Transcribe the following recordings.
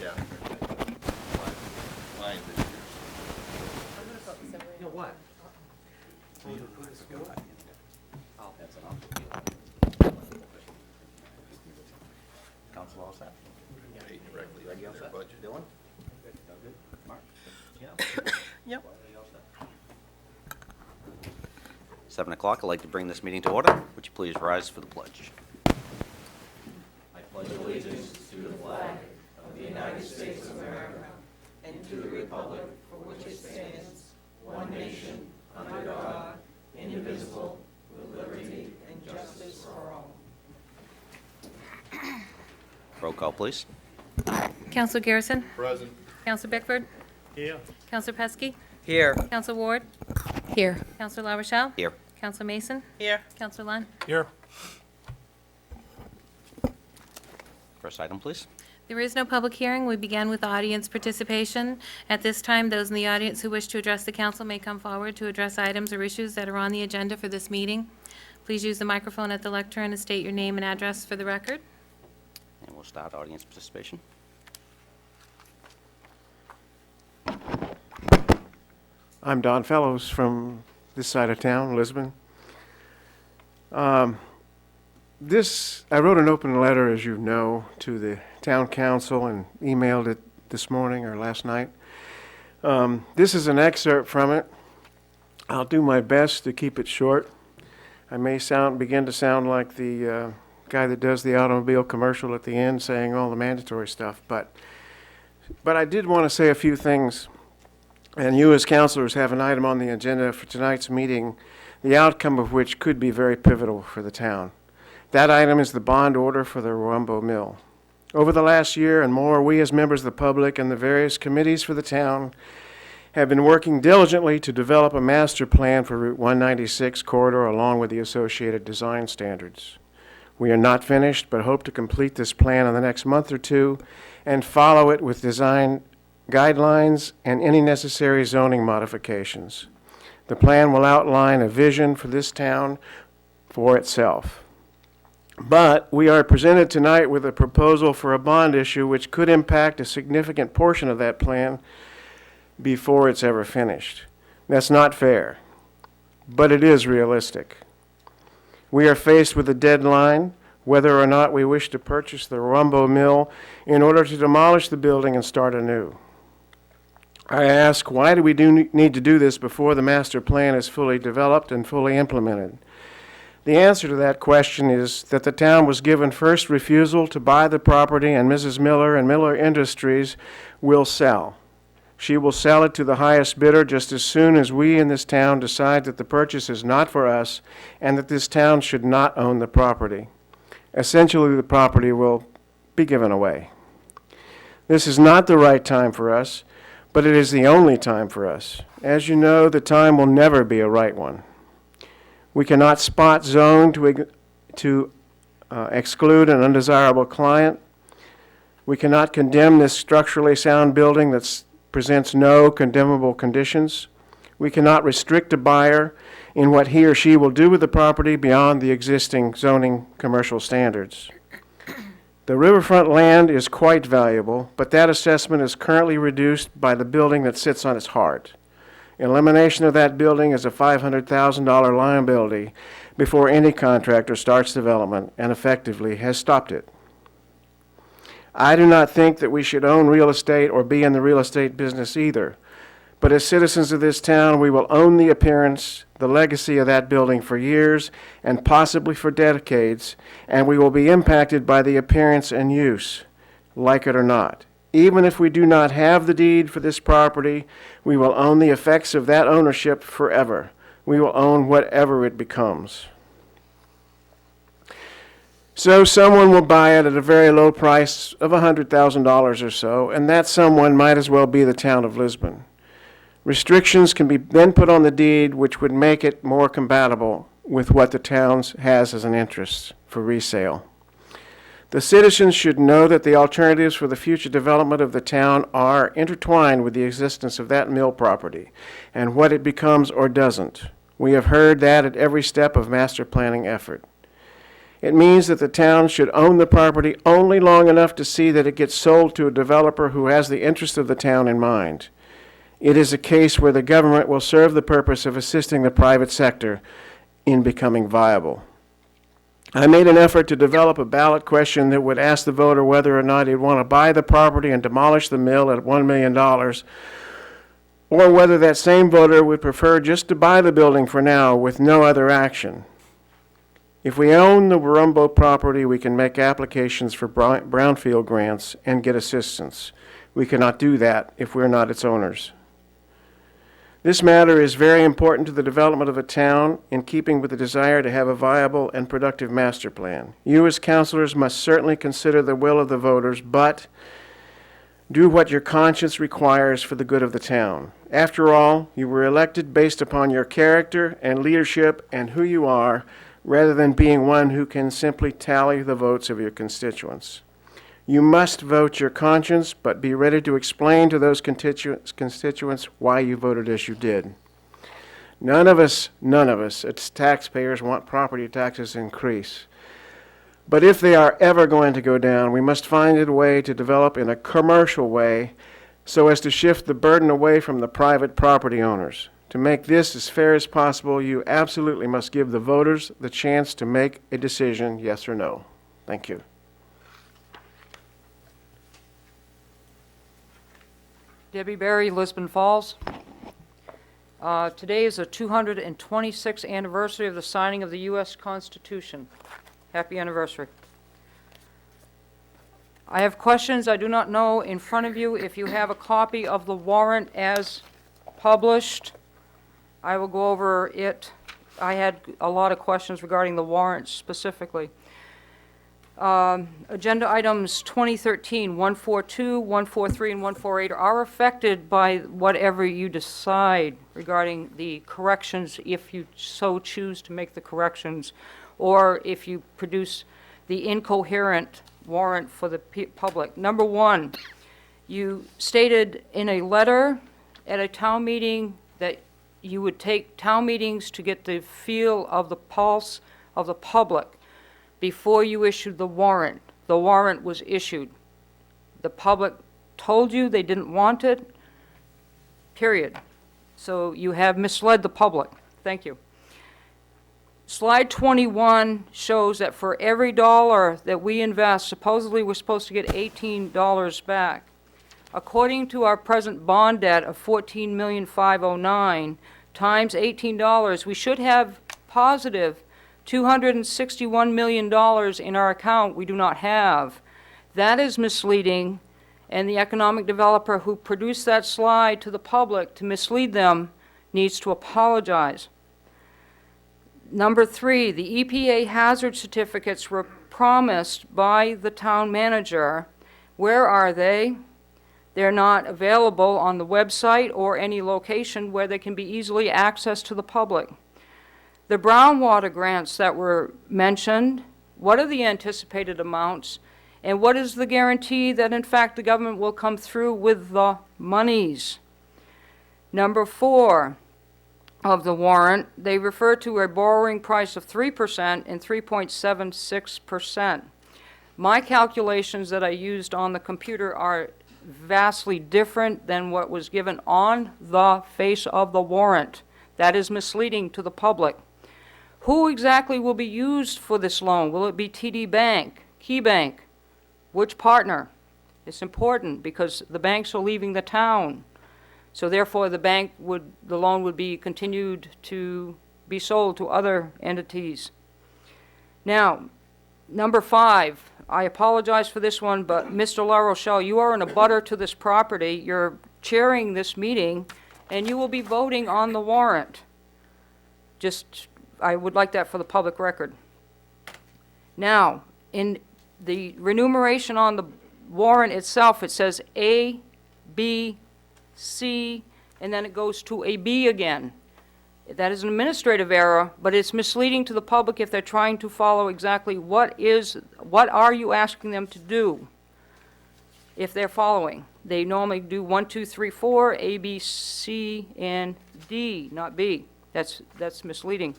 Yeah. Mine this year. You know what? Council all set? Paid directly Reggie all into their set? budget. Dylan? Good. Mark? Yep. 7 o'clock, I'd like to bring this meeting to order. Would you please rise for the pledge? I pledge allegiance to the flag of the United States of America and to the republic for which it stands, one nation, under God, indivisible, with liberty and justice for all. Roll call, please. Counselor Garrison? Present. Counselor Bickford? Here. Counselor Pesky? Here. Counselor Ward? Here. Counselor La Rochelle? Here. Counselor Mason? Here. Counselor Lund? Here. First item, please. There is no public hearing. We begin with audience participation. At this time, those in the audience who wish to address the council may come forward to address items or issues that are on the agenda for this meeting. Please use the microphone at the lectern and state your name and address for the record. And we'll start audience participation. I'm Don Fellows from this side of town, Lisbon. I wrote an open letter, as you know, to the town council and emailed it this morning or last night. This is an excerpt from it. I'll do my best to keep it short. I may begin to sound like the guy that does the automobile commercial at the end saying all the mandatory stuff, but I did want to say a few things. And you as councilors have an item on the agenda for tonight's meeting, the outcome of which could be very pivotal for the town. That item is the bond order for the Ruambo Mill. Over the last year and more, we as members of the public and the various committees for the town have been working diligently to develop a master plan for Route 196 corridor along with the associated design standards. We are not finished, but hope to complete this plan in the next month or two and follow it with design guidelines and any necessary zoning modifications. The plan will outline a vision for this town for itself. But we are presented tonight with a proposal for a bond issue which could impact a significant portion of that plan before it's ever finished. That's not fair, but it is realistic. We are faced with a deadline, whether or not we wish to purchase the Ruambo Mill in order to demolish the building and start anew. I ask, why do we need to do this before the master plan is fully developed and fully implemented? The answer to that question is that the town was given first refusal to buy the property, and Mrs. Miller and Miller Industries will sell. She will sell it to the highest bidder just as soon as we in this town decide that the purchase is not for us and that this town should not own the property. Essentially, the property will be given away. This is not the right time for us, but it is the only time for us. As you know, the time will never be a right one. We cannot spot zone to exclude an undesirable client. We cannot condemn this structurally sound building that presents no condemnable conditions. We cannot restrict a buyer in what he or she will do with the property beyond the existing zoning commercial standards. The riverfront land is quite valuable, but that assessment is currently reduced by the building that sits on its heart. Elimination of that building is a $500,000 liability before any contractor starts development and effectively has stopped it. I do not think that we should own real estate or be in the real estate business either, but as citizens of this town, we will own the appearance, the legacy of that building for years and possibly for decades, and we will be impacted by the appearance and use, like it or not. Even if we do not have the deed for this property, we will own the effects of that ownership forever. We will own whatever it becomes. So someone will buy it at a very low price of $100,000 or so, and that someone might as well be the town of Lisbon. Restrictions can be then put on the deed which would make it more compatible with what the town has as an interest for resale. The citizens should know that the alternatives for the future development of the town are intertwined with the existence of that mill property and what it becomes or doesn't. We have heard that at every step of master planning effort. It means that the town should own the property only long enough to see that it gets sold to a developer who has the interest of the town in mind. It is a case where the government will serve the purpose of assisting the private sector in becoming viable. I made an effort to develop a ballot question that would ask the voter whether or not he'd want to buy the property and demolish the mill at $1 million, or whether that same voter would prefer just to buy the building for now with no other action. If we own the Warumbo property, we can make applications for brownfield grants and get assistance. We cannot do that if we're not its owners. This matter is very important to the development of a town, in keeping with the desire to have a viable and productive master plan. You as councilors must certainly consider the will of the voters, but do what your conscience requires for the good of the town. After all, you were elected based upon your character and leadership and who you are, rather than being one who can simply tally the votes of your constituents. You must vote your conscience, but be ready to explain to those constituents why you voted as you did. None of us as taxpayers want property taxes to increase. But if they are ever going to go down, we must find a way to develop in a commercial way so as to shift the burden away from the private property owners. To make this as fair as possible, you absolutely must give the voters the chance to make a decision, yes or no. Thank you. Debbie Berry, Lisbon Falls. Today is the 226th anniversary of the signing of the U.S. Constitution. Happy anniversary. I have questions. I do not know in front of you if you have a copy of the warrant as published. I will go over it. I had a lot of questions regarding the warrant specifically. Agenda items 2013, 142, 143, and 148 are affected by whatever you decide regarding the corrections, if you so choose to make the corrections, or if you produce the incoherent warrant for the public. Number one, you stated in a letter at a town meeting that you would take town meetings to get the feel of the pulse of the public before you issued the warrant. The warrant was issued. The public told you they didn't want it, period. So you have misled the public. Thank you. Slide 21 shows that for every dollar that we invest, supposedly we're supposed to get $18 back. According to our present bond debt of $14,509,000 times $18, we should have positive $261 million in our account we do not have. That is misleading, and the economic developer who produced that slide to the public to mislead them needs to apologize. Number three, the EPA hazard certificates were promised by the town manager. Where are they? They're not available on the website or any location where they can be easily accessed to the public. The brownwater grants that were mentioned, what are the anticipated amounts, and what is the guarantee that in fact the government will come through with the monies? Number four of the warrant, they refer to a borrowing price of 3% and 3.76%. My calculations that I used on the computer are vastly different than what was given on the face of the warrant. That is misleading to the public. Who exactly will be used for this loan? Will it be TD Bank, Key Bank? Which partner? It's important because the banks are leaving the town. So therefore the loan would be continued to be sold to other entities. Now, number five, I apologize for this one, but Mr. La Rochelle, you are an abutter to this property. You're chairing this meeting, and you will be voting on the warrant. I would like that for the public record. Now, in the remuneration on the warrant itself, it says A, B, C, and then it goes to a B again. That is an administrative error, but it's misleading to the public if they're trying to follow exactly what are you asking them to do if they're following. They normally do 1, 2, 3, 4, A, B, C, and D, not B. That's misleading.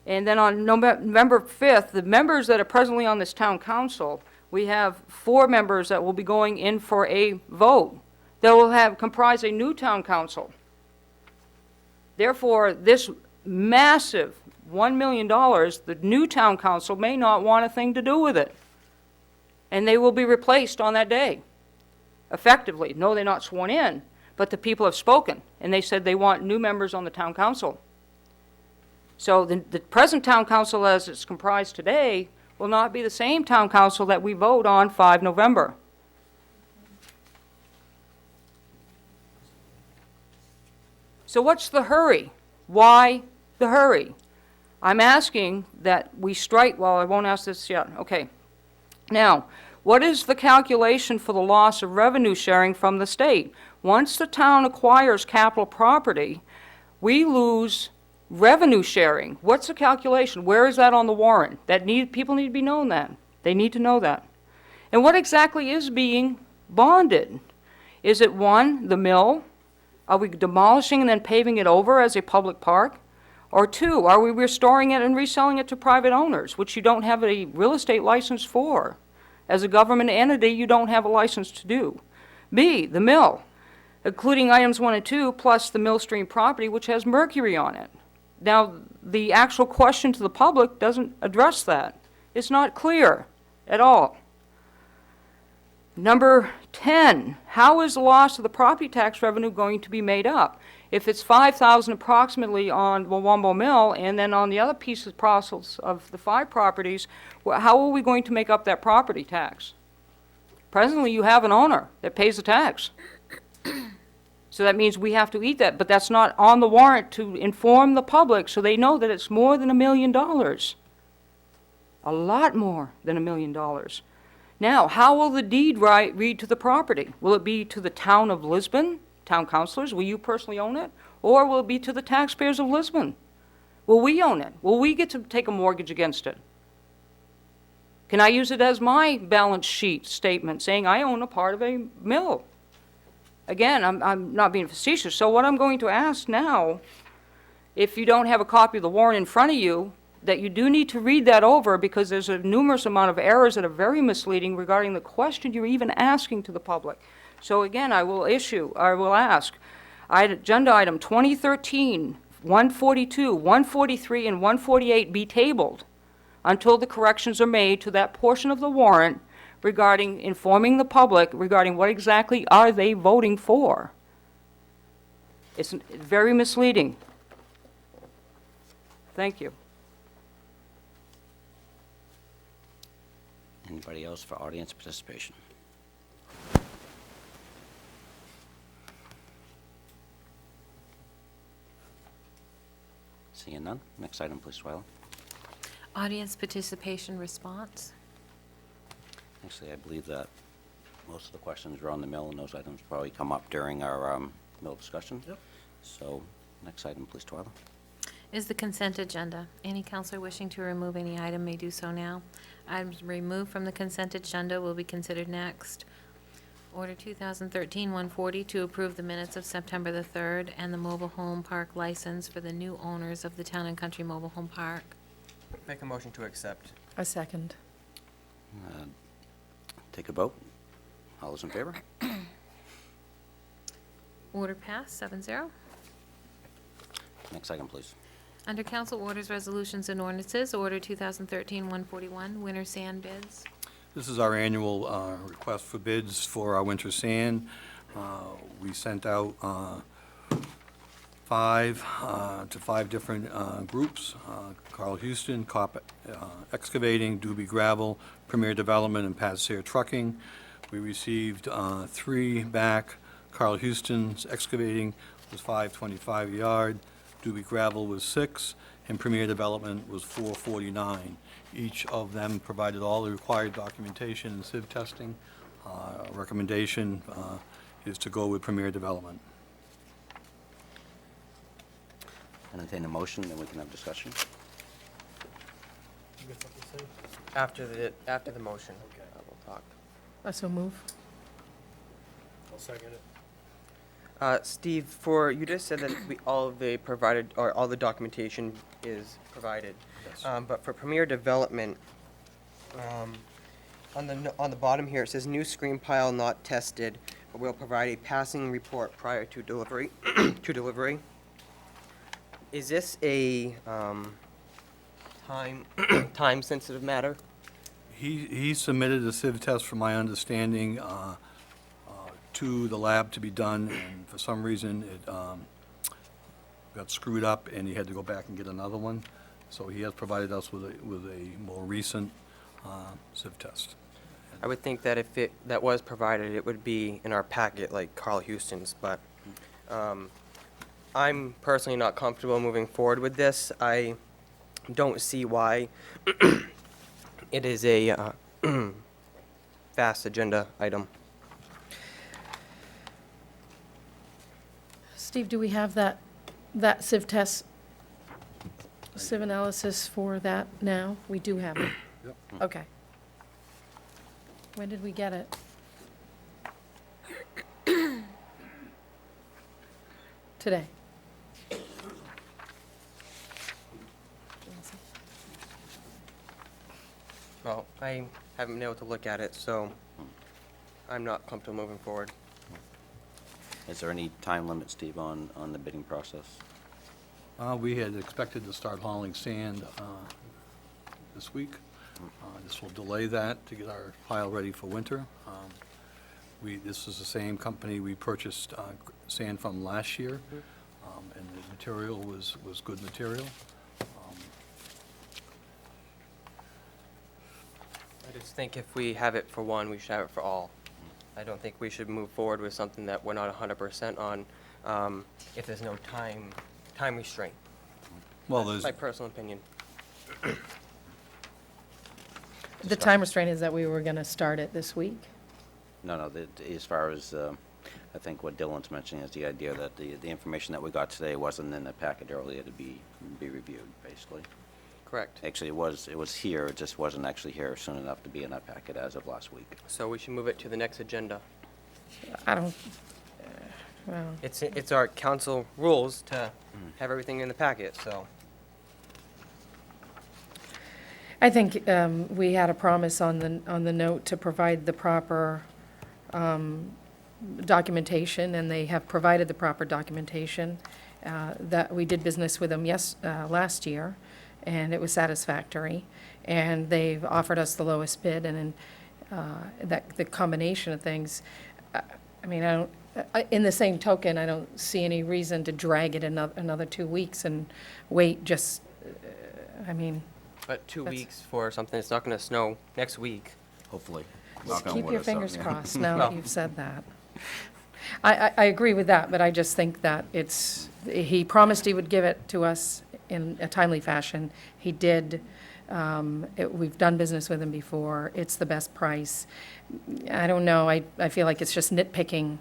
And then on November 5th, the members that are presently on this town council, we have 4 members that will be going in for a vote that will comprise a new town council. Therefore, this massive $1 million, the new town council may not want a thing to do with it. And they will be replaced on that day, effectively. No, they're not sworn in, but the people have spoken, and they said they want new members on the town council. So the present town council as it's comprised today will not be the same town council that we vote on 5 November. So what's the hurry? Why the hurry? I'm asking that we strike, well, I won't ask this yet, okay. Now, what is the calculation for the loss of revenue sharing from the state? Once the town acquires capital property, we lose revenue sharing. What's the calculation? Where is that on the warrant? People need to be known that. They need to know that. And what exactly is being bonded? Is it 1, the mill? Are we demolishing and then paving it over as a public park? Or 2, are we restoring it and reselling it to private owners, which you don't have a real estate license for? As a government entity, you don't have a license to do. B, the mill, including items 1 and 2, plus the mill stream property, which has mercury on it. Now, the actual question to the public doesn't address that. It's not clear at all. Number 10, how is the loss of the property tax revenue going to be made up? If it's $5,000 approximately on Wawambo Mill, and then on the other pieces parcels of the 5 properties, how are we going to make up that property tax? Presently, you have an owner that pays the tax. So that means we have to eat that, but that's not on the warrant to inform the public so they know that it's more than $1 million. A lot more than $1 million. Now, how will the deed read to the property? Will it be to the town of Lisbon, town councilors? Will you personally own it? Or will it be to the taxpayers of Lisbon? Will we own it? Will we get to take a mortgage against it? Can I use it as my balance sheet statement saying I own a part of a mill? Again, I'm not being facetious. So what I'm going to ask now, if you don't have a copy of the warrant in front of you, that you do need to read that over because there's a numerous amount of errors that are very misleading regarding the question you're even asking to the public. So again, I will ask, agenda item 2013, 142, 143, and 148 be tabled until the corrections are made to that portion of the warrant regarding informing the public regarding what exactly are they voting for. It's very misleading. Thank you. Anybody else for audience participation? Seeing none. Next item, please, Twyla. Audience participation response. Actually, I believe that most of the questions are on the mill, and those items probably come up during our mill discussion. Yep. So, next item, please, Twyla. Is the consent agenda. Any counselor wishing to remove any item may do so now. Items removed from the consent agenda will be considered next. Order 2013-140 to approve the minutes of September the 3rd and the mobile home park license for the new owners of the Town and Country Mobile Home Park. Make a motion to accept. A second. Take a vote. All those in favor? Order passed, 7-0. Next item, please. Under council orders, resolutions, and ordinances, order 2013-141, winter sand bids. This is our annual request for bids for our winter sand. We sent out 5 different groups, Carl Houston, Cop Excavating, Doobie Gravel, Premier Development, and Pat Sayre Trucking. We received 3 back. Carl Houston's Excavating was $525 a yard, Doobie Gravel was 6, and Premier Development was $449. Each of them provided all the required documentation and sieve testing. Recommendation is to go with Premier Development. Entertain a motion, then we can have discussion. After the motion, we'll talk. I so move. I'll second it. Steve, you just said that all of the provided, or all the documentation is provided. Yes. But for Premier Development, on the bottom here, it says new screen pile not tested, but will provide a passing report prior to delivery, to delivery. Is this a, time-sensitive matter? He submitted a sieve test, from my understanding, to the lab to be done, and for some reason, it got screwed up, and he had to go back and get another one. So he has provided us with a more recent sieve test. I would think that if that was provided, it would be in our packet like Carl Houston's, but I'm personally not comfortable moving forward with this. I don't see why it is a fast agenda item. Steve, do we have that sieve test, sieve analysis for that now? We do have it? Yep. Okay. When did we get it? Today. Well, I haven't been able to look at it, so I'm not comfortable moving forward. Is there any time limit, Steve, on the bidding process? We had expected to start hauling sand this week. This will delay that to get our pile ready for winter. This is the same company we purchased sand from last year, and the material was good material. I just think if we have it for one, we should have it for all. I don't think we should move forward with something that we're not 100% on if there's no time restraint. Well, That's there's, my personal opinion. The time restraint is that we were going to start it this week? No, as far as, I think what Dylan's mentioning is the idea that the information that we got today wasn't in the packet earlier to be reviewed, basically. Correct. Actually, it was here, it just wasn't actually here soon enough to be in that packet as of last week. So we should move it to the next agenda. I don't, well, It's our council rules to have everything in the packet, so. I think we had a promise on the note to provide the proper documentation, and they have provided the proper documentation. That we did business with them last year, and it was satisfactory. And they've offered us the lowest bid, and the combination of things, I mean, in the same token, I don't see any reason to drag it another 2 weeks and wait just, I mean, But 2 That's- weeks for something that's not going to snow next week. Hopefully. just Knock on keep wood your or something, fingers yeah. crossed now Well- that you've said that. I agree with that, but I just think that he promised he would give it to us in a timely fashion. He did. We've done business with him before. It's the best price. I don't know, I feel like it's just nitpicking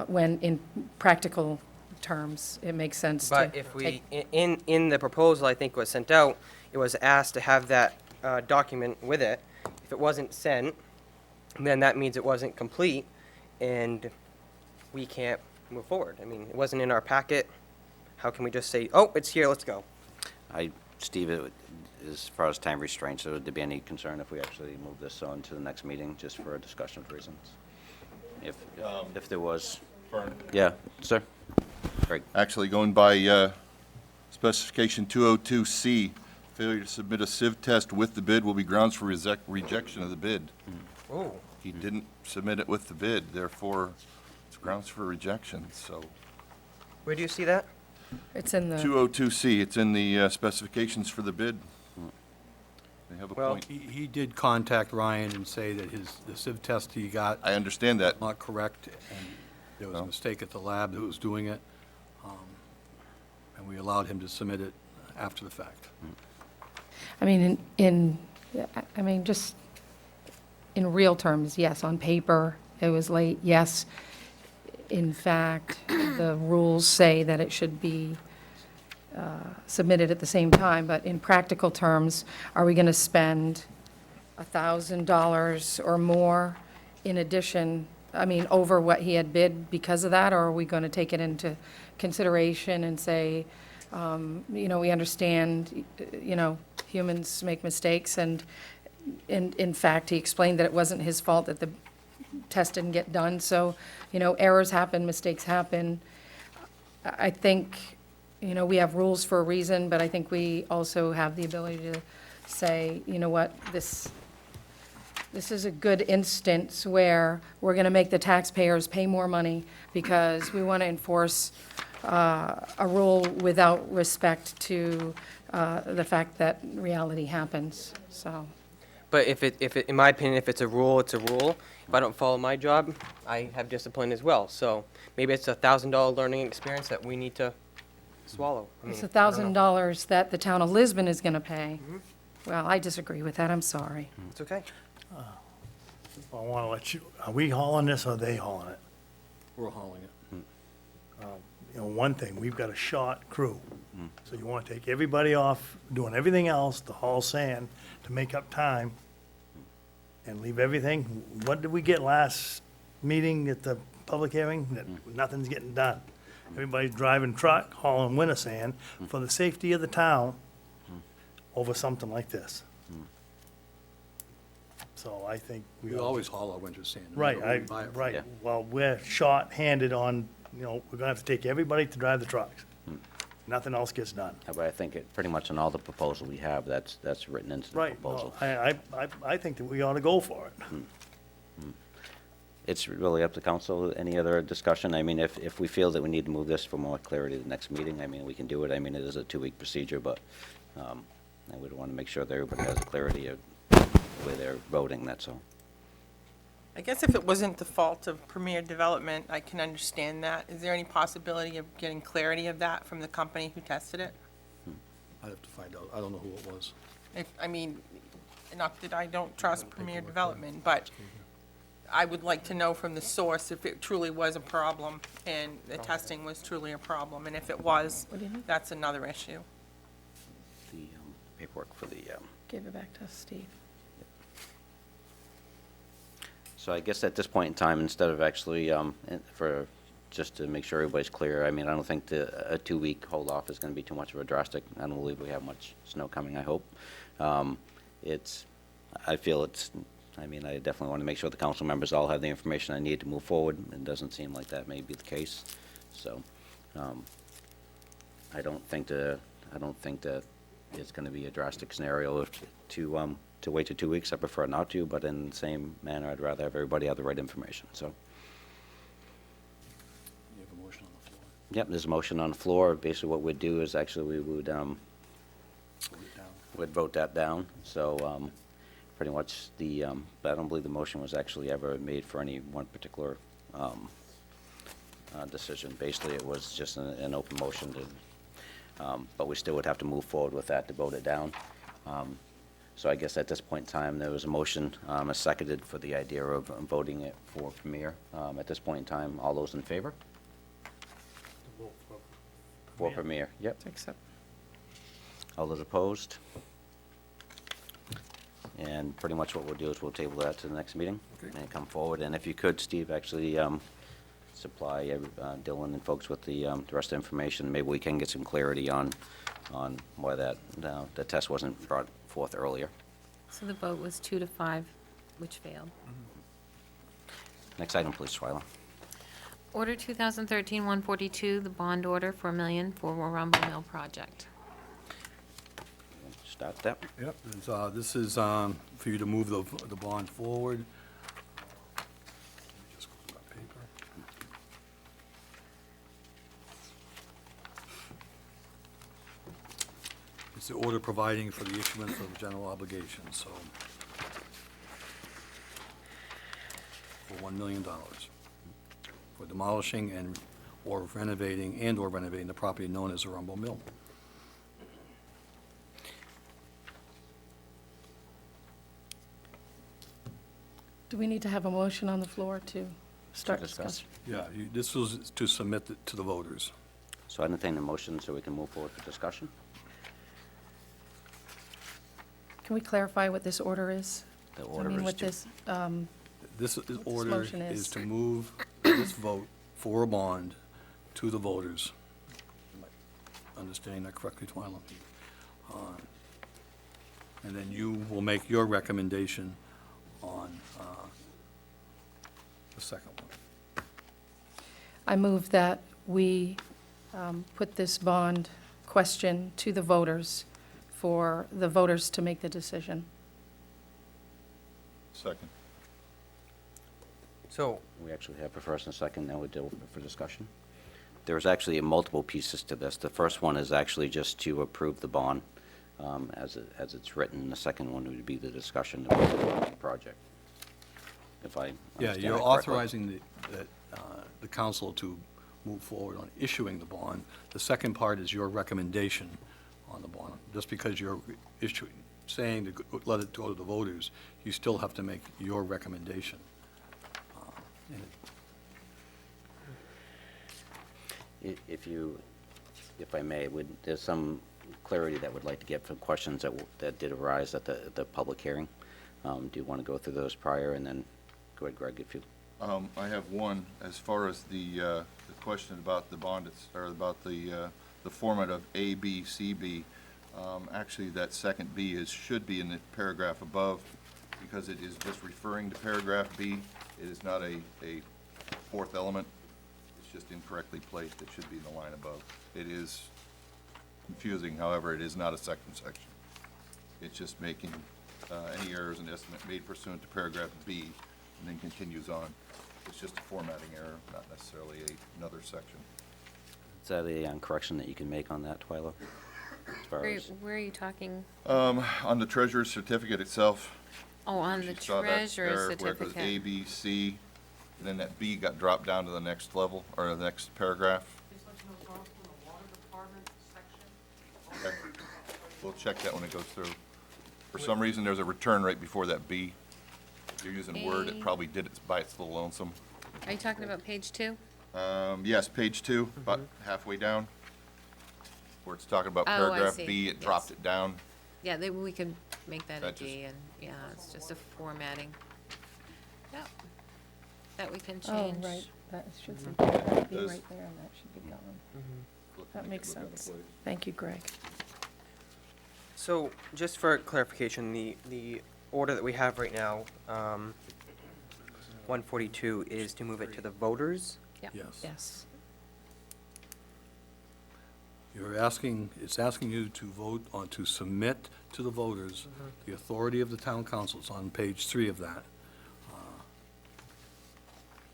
when in practical terms, it makes sense to But if we, take. in the proposal, I think was sent out, it was asked to have that document with it. If it wasn't sent, then that means it wasn't complete, and we can't move forward. I mean, it wasn't in our packet. How can we just say, oh, it's here, let's go? Steve, as far as time restraints, would there be any concern if we actually move this on to the next meeting, just for discussion of reasons? If there was, Vern, yeah, sir? Greg? actually, going by specification 202C, failure to submit a sieve test with the bid will be grounds for rejection of the bid. Ooh, He didn't submit it with the bid, therefore, it's grounds for rejection, so. where do you see that? It's in the, 202C, it's in the specifications for the bid. They have a Well- point. he did contact Ryan and say that the sieve test he got I understand that. not correct, and there was a No. mistake at the lab that was doing it, and we allowed him to submit it after the fact. I mean, I mean, just in real terms, yes, on paper, it was late, yes. In fact, the rules say that it should be submitted at the same time, but in practical terms, are we going to spend $1,000 or more in addition I mean, over what he had bid because of that, or are we going to take it into consideration and say, we understand, humans make mistakes, and in fact, he explained that it wasn't his fault that the test didn't get done, so, errors happen, mistakes happen. I think, we have rules for a reason, but I think we also have the ability to say, you know what, this is a good instance where we're going to make the taxpayers pay more money because we want to enforce a rule without respect to the fact that reality happens, so. But if it, in my opinion, if it's a rule, it's a rule. If I don't follow my job, I have discipline as well. So maybe it's $1,000 learning experience that we need to swallow. I It's mean, I don't know. $1,000 that the town of Lisbon is going to pay. Well, I disagree with that, I'm sorry. It's okay. I want to let you, are we hauling this or are they hauling it? We're hauling it. One thing, we've got a short crew. So you want to take everybody off doing everything else to haul sand to make up time and leave everything. What did we get last meeting at the public hearing? That nothing's getting done. Everybody's driving truck, hauling winter sand for the safety of the town over something like this. So I think we We always haul our winter sand. no Right, matter where we buy it from. right. Yeah. Well, we're short-handed on, we're gonna have to take everybody to drive the trucks. Nothing else gets done. But I think it, pretty much on all the proposal we have, that's written into the Right, proposal. no, I think that we ought to go for it. It's really up to council. Any other discussion? I mean, if we feel that we need to move this for more clarity to the next meeting, I mean, we can do it. I mean, it is a 2-week procedure, but I would want to make sure that everybody has clarity of the way they're voting, that's all. I guess if it wasn't the fault of Premier Development, I can understand that. Is there any possibility of getting clarity of that from the company who tested it? I'd have to find out. I don't know who it was. Not that I don't trust Premier Development, but I would like to know from the source if it truly was a problem and the testing was truly a problem. And if it was, What do you need? that's another issue. The paperwork for the, Give it back to Steve. so I guess at this point in time, instead of actually, just to make sure everybody's clear, I mean, I don't think a 2-week hold-off is going to be too much of a drastic. I don't believe we have much snow coming, I hope. I feel I mean, I definitely want to make sure the council members all have the information I need to move forward. It doesn't seem like that may be the case. So, I don't think that it's going to be a drastic scenario to wait to 2 weeks. I prefer not to, but in the same manner, I'd rather have everybody have the right information, so. You have a motion on the floor. Yep, there's a motion on the floor. Basically, what we'd do is actually we would, Vote it down. would vote that down. So, pretty much but I don't believe the motion was actually ever made for any one particular, decision. Basically, it was just an open motion to, but we still would have to move forward with that to vote it down. So I guess at this point in time, there was a motion, seconded for the idea of voting it for Premier. At this point in time, all those in favor? For Premier, yep. Accept. All those opposed? And pretty much what we'll do is we'll table that to the next meeting and come forward. And if you could, Steve, actually supply Dylan and folks with the rest of the information. Maybe we can get some clarity on why the test wasn't brought forth earlier. So the vote was 2 to 5, which failed. Next item, please, Twyla. Order 2013-142, the bond order for $1 million for Rumble Mill project. Start that. Yep, this is for you to move the bond forward. Let me just go through that paper. It's the order providing for the issuance of general obligations, so for $1 million for demolishing or renovating the property known as the Rumble Mill. Do we need to have a motion on the floor to start discuss. discussion? Yeah, this was to submit to the voters. So I entertain the motion so we can move forward for discussion. Can we clarify what this order is? The I order mean, is what to- this, This order motion is. is to move this vote for a bond to the voters. Am I understanding that correctly, Twyla? And then you will make your recommendation on the second one. I move that we put this bond question to the voters for the voters to make the decision. Second. So, We actually have a first and a second, now we do for discussion. There's actually multiple pieces to this. The first one is actually just to approve the bond as it's written. The second one would be the discussion of the project, if I Yeah, understand you're it correctly. authorizing the council to move forward on issuing the bond. The second part is your recommendation on the bond. Just because you're saying to let it go to the voters, you still have to make your recommendation. And If I may, there's some clarity that would like to get from questions that did arise at the public hearing. Do you want to go through those prior, and then, go ahead, Greg, if you, I have one, as far as the question about the bond, or about the format of A, B, C, B. Actually, that second B should be in the paragraph above, because it is just referring to paragraph B. It is not a fourth element. It's just incorrectly placed. It should be in the line above. It is confusing, however, it is not a second section. It's just making any errors in the estimate made pursuant to paragraph B, and then continues on. It's just a formatting error, not necessarily another section. is that a correction that you can make on that, Twyla? As far as, Where are you talking? On the treasurer's certificate itself. Oh, on the she saw that treasurer's error Where it was A, certificate. B, C, and then that B got dropped down to the next level, or the next paragraph. Okay. We'll check that when it goes through. For some reason, there's a return right before that B. If you're using Word, it A. probably did it by its little lonesome. Are you talking about page 2? Yes, page 2, about halfway down, where it's talking about Oh, I paragraph see. B, it Yes. dropped it down. Yeah, we could make that a That just- D, and, yeah, it's just a formatting. Yep. That we can Oh, change. right, that should be right Does- there, and that should be gone. Look- That makes look at the sense. place. Thank you, Greg. so just for clarification, the order that we have right now, 142, is to move it to the voters? yes. Yes. It's asking you to vote on, to submit to the voters the authority of the town council. It's on page 3 of that,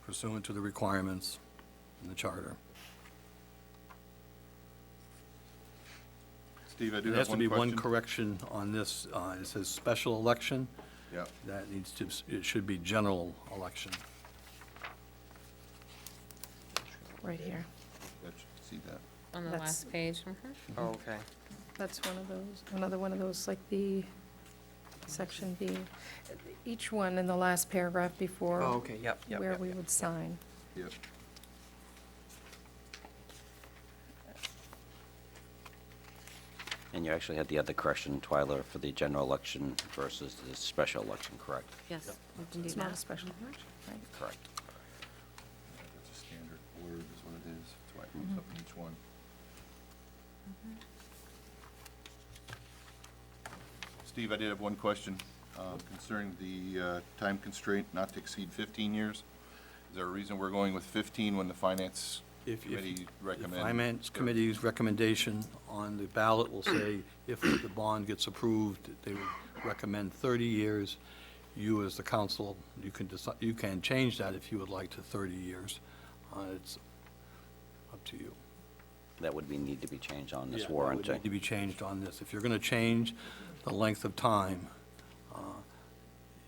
pursuant to the requirements in the charter. Steve, I do There have has to one be one question. correction on this. It says special election. Yeah, That needs to, it should be general election. Right here. that should see that. On the That's- last page. Oh, okay. That's one of those, another one of those, like the section B. Each one in the last paragraph Oh, before okay, yep, yep, where yep, we yep. would sign. Yep. and you actually had the other correction, Twyla, for the general election versus the special election, correct? Yes, we can do It's not a that. special election, right? Correct. That's a standard word is what it is. That's why it moves up in each one. Steve, I did have one question concerning the time constraint not to exceed 15 years. Is there a reason we're going with 15 when the finance If committee The recommends? Finance Committee's recommendation on the ballot will say if the bond gets approved, they would recommend 30 years. You, as the council, you can decide, you can change that if you would like to 30 years. It's up to you. That would need to be changed on this Yeah, that warrant. would need to be changed on this. If you're going to change the length of time,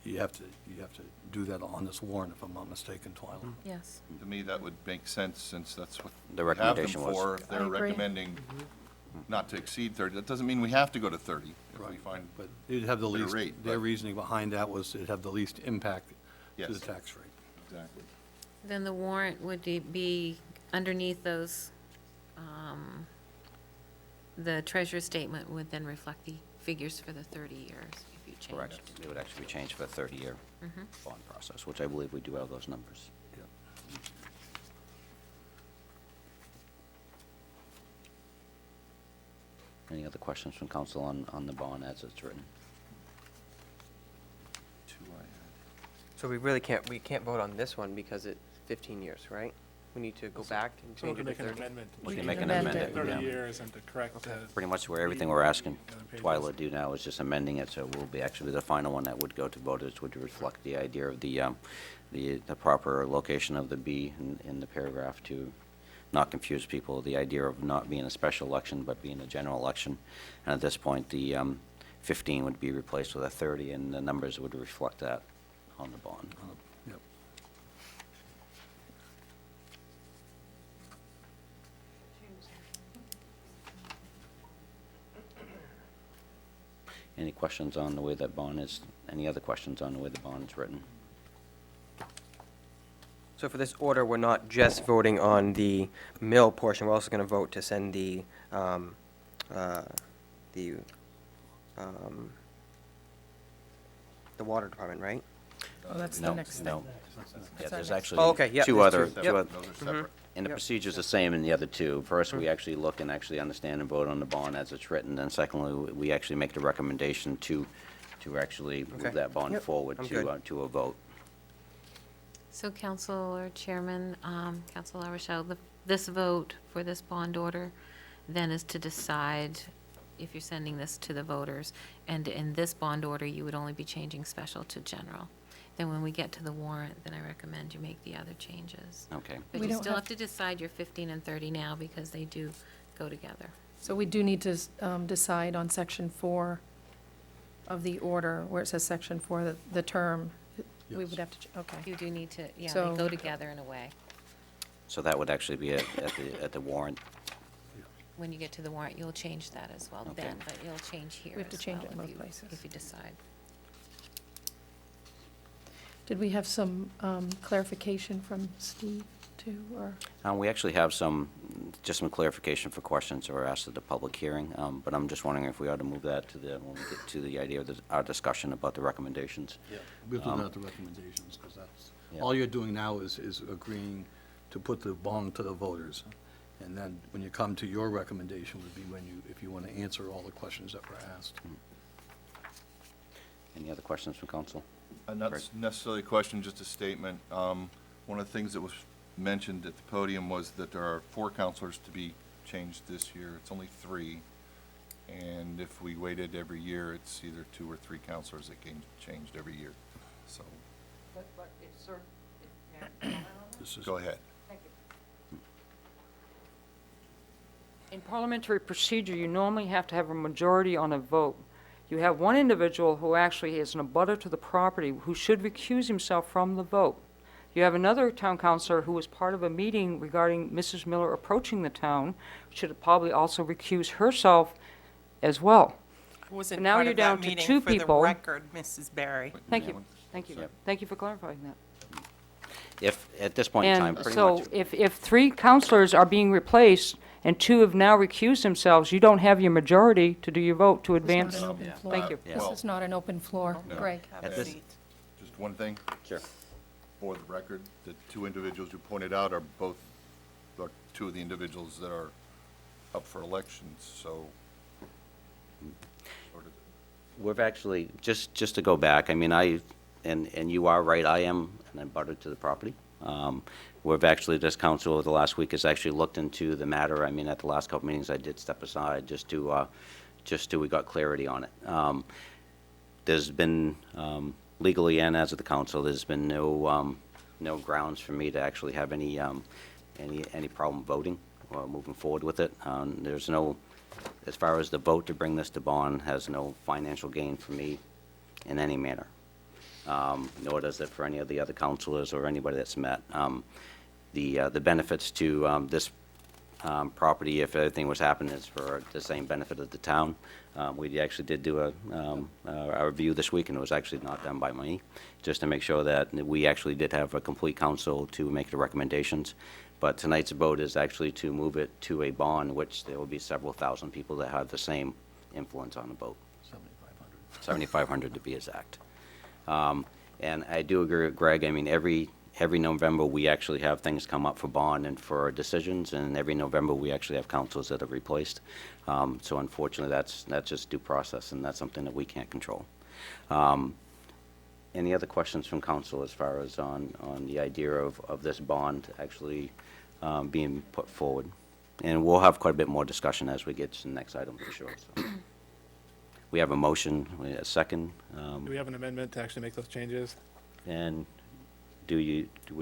you have to do that on this warrant, if I'm not mistaken, Twyla. Yes. To me, that would make sense, since that's what The we have them recommendation was. for. If I they're agree. recommending not to exceed 30, that doesn't mean we have to go to 30. If we Right. find, But it'd have the better least, rate, their but- reasoning behind that was it'd have the least impact to Yes. the tax rate. exactly. Then the warrant would be underneath those, the treasurer's statement would then reflect the figures for the 30 years if you change Correct. it. It would actually be changed for a 30-year bond process, which I believe we do have those numbers. Any other questions from council on the bond as it's written? Two I had. So we can't vote on this one because it's 15 years, right? We need to go back and So we change can it to make an 30? amendment. We can make an amend amendment. it. 30 yeah. years and to correct Pretty much where everything we're asking pages. Twyla to do now is just amending it, so we'll be actually the final one that would go to voters would reflect the idea of the proper location of the B in the paragraph to not confuse people, the idea of not being a special election, but being a general election. And at this point, the 15 would be replaced with a 30, and the numbers would reflect that on the bond. Yep. Any questions on the way that bond is, any other questions on the way the bond is written? So for this order, we're not just voting on the mill portion, we're also going to vote to send the water department, right? Oh, that's the No, next thing. no. Yeah, there's actually Oh, okay, yeah, two there's other, two. two Yep. oth- Those are separate. and the Yep. procedure's the same in the other two. First, we actually look and actually understand and vote on the bond as it's written, and secondly, we actually make the recommendation to actually Okay. move that bond Yep, forward I'm good. to a vote. So Councilor Chairman, Councilor Rochelle, this vote for this bond order then is to decide if you're sending this to the voters. And in this bond order, you would only be changing special to general. Then when we get to the warrant, then I recommend you make the other changes. Okay. But We you don't still have- have to decide your 15 and 30 now because they do go together. So we do need to decide on section 4 of the order, where it says section 4, the term. We Yes. would have to, okay. You do need to, yeah, So- they go together in a way. So that would actually be at the warrant. When you get to the warrant, you'll change that as well Okay. then, but you'll change here We have to as change well it in if both you- places. If you decide. Did we have some clarification from Steve, too, or? We actually have just some clarification for questions that were asked at the public hearing, but I'm just wondering if we ought to move that when we get to the idea of our discussion about the recommendations. Yeah, we'll do that, the recommendations, because that's, Yeah. all you're doing now is agreeing to put the bond to the voters. And then when you come to your recommendation would be if you want to answer all the questions that were asked. Any other questions from council? Not Great. necessarily a question, just a statement. One of the things that was mentioned at the podium was that there are 4 counselors to be changed this year. It's only 3. And if we waited every year, it's either 2 or 3 counselors that get changed every year. So, This is- go ahead. In parliamentary procedure, you normally have to have a majority on a vote. You have one individual who actually is an abutter to the property who should recuse himself from the vote. You have another town councilor who was part of a meeting regarding Mrs. Miller approaching the town, should probably also recuse herself as well. I wasn't now part you're of down that to meeting 2 for the people. record, Mrs. Barry. Thank you, thank you, Yep. thank you for clarifying that. If, at this point in time, And pretty so much, if 3 counselors are being replaced and 2 have now recused themselves, you don't have your majority to do your vote to It's not advance. an open floor. Thank you. Yeah. This is not an open floor. No. Greg? Have At a this- seat. Just one thing, sure. for the record, the 2 individuals you pointed out are 2 of the individuals that are up for elections, so. sort of- We've actually, just to go back, I mean, and you are right, I am an abutter to the property. We've actually, this council over the last week has actually looked into the matter. I mean, at the last couple meetings, I did step aside just to we got clarity on it. There's been, legally and as of the council, there's been no grounds for me to actually have any problem voting or moving forward with it. There's no, as far as the vote to bring this to bond, has no financial gain for me in any manner. Nor does it for any of the other councilors or anybody that's met. The benefits to this property, if anything was happening, is for the same benefit of the town. We actually did do a review this week, and it was actually not done by me, just to make sure that we actually did have a complete council to make the recommendations. But tonight's vote is actually to move it to a bond, which there will be several thousand people that have the same influence on the vote. $7,500 to be exact. And I do agree with Greg. I mean, every November, we actually have things come up for bond and for decisions, and every November, we actually have councils that are replaced. So unfortunately, that's just due process, and that's something that we can't control. Any other questions from council as far as on the idea of this bond actually being put forward? And we'll have quite a bit more discussion as we get to the next item, for sure. So. We have a motion, a second. Do we have an amendment to actually make those changes? And would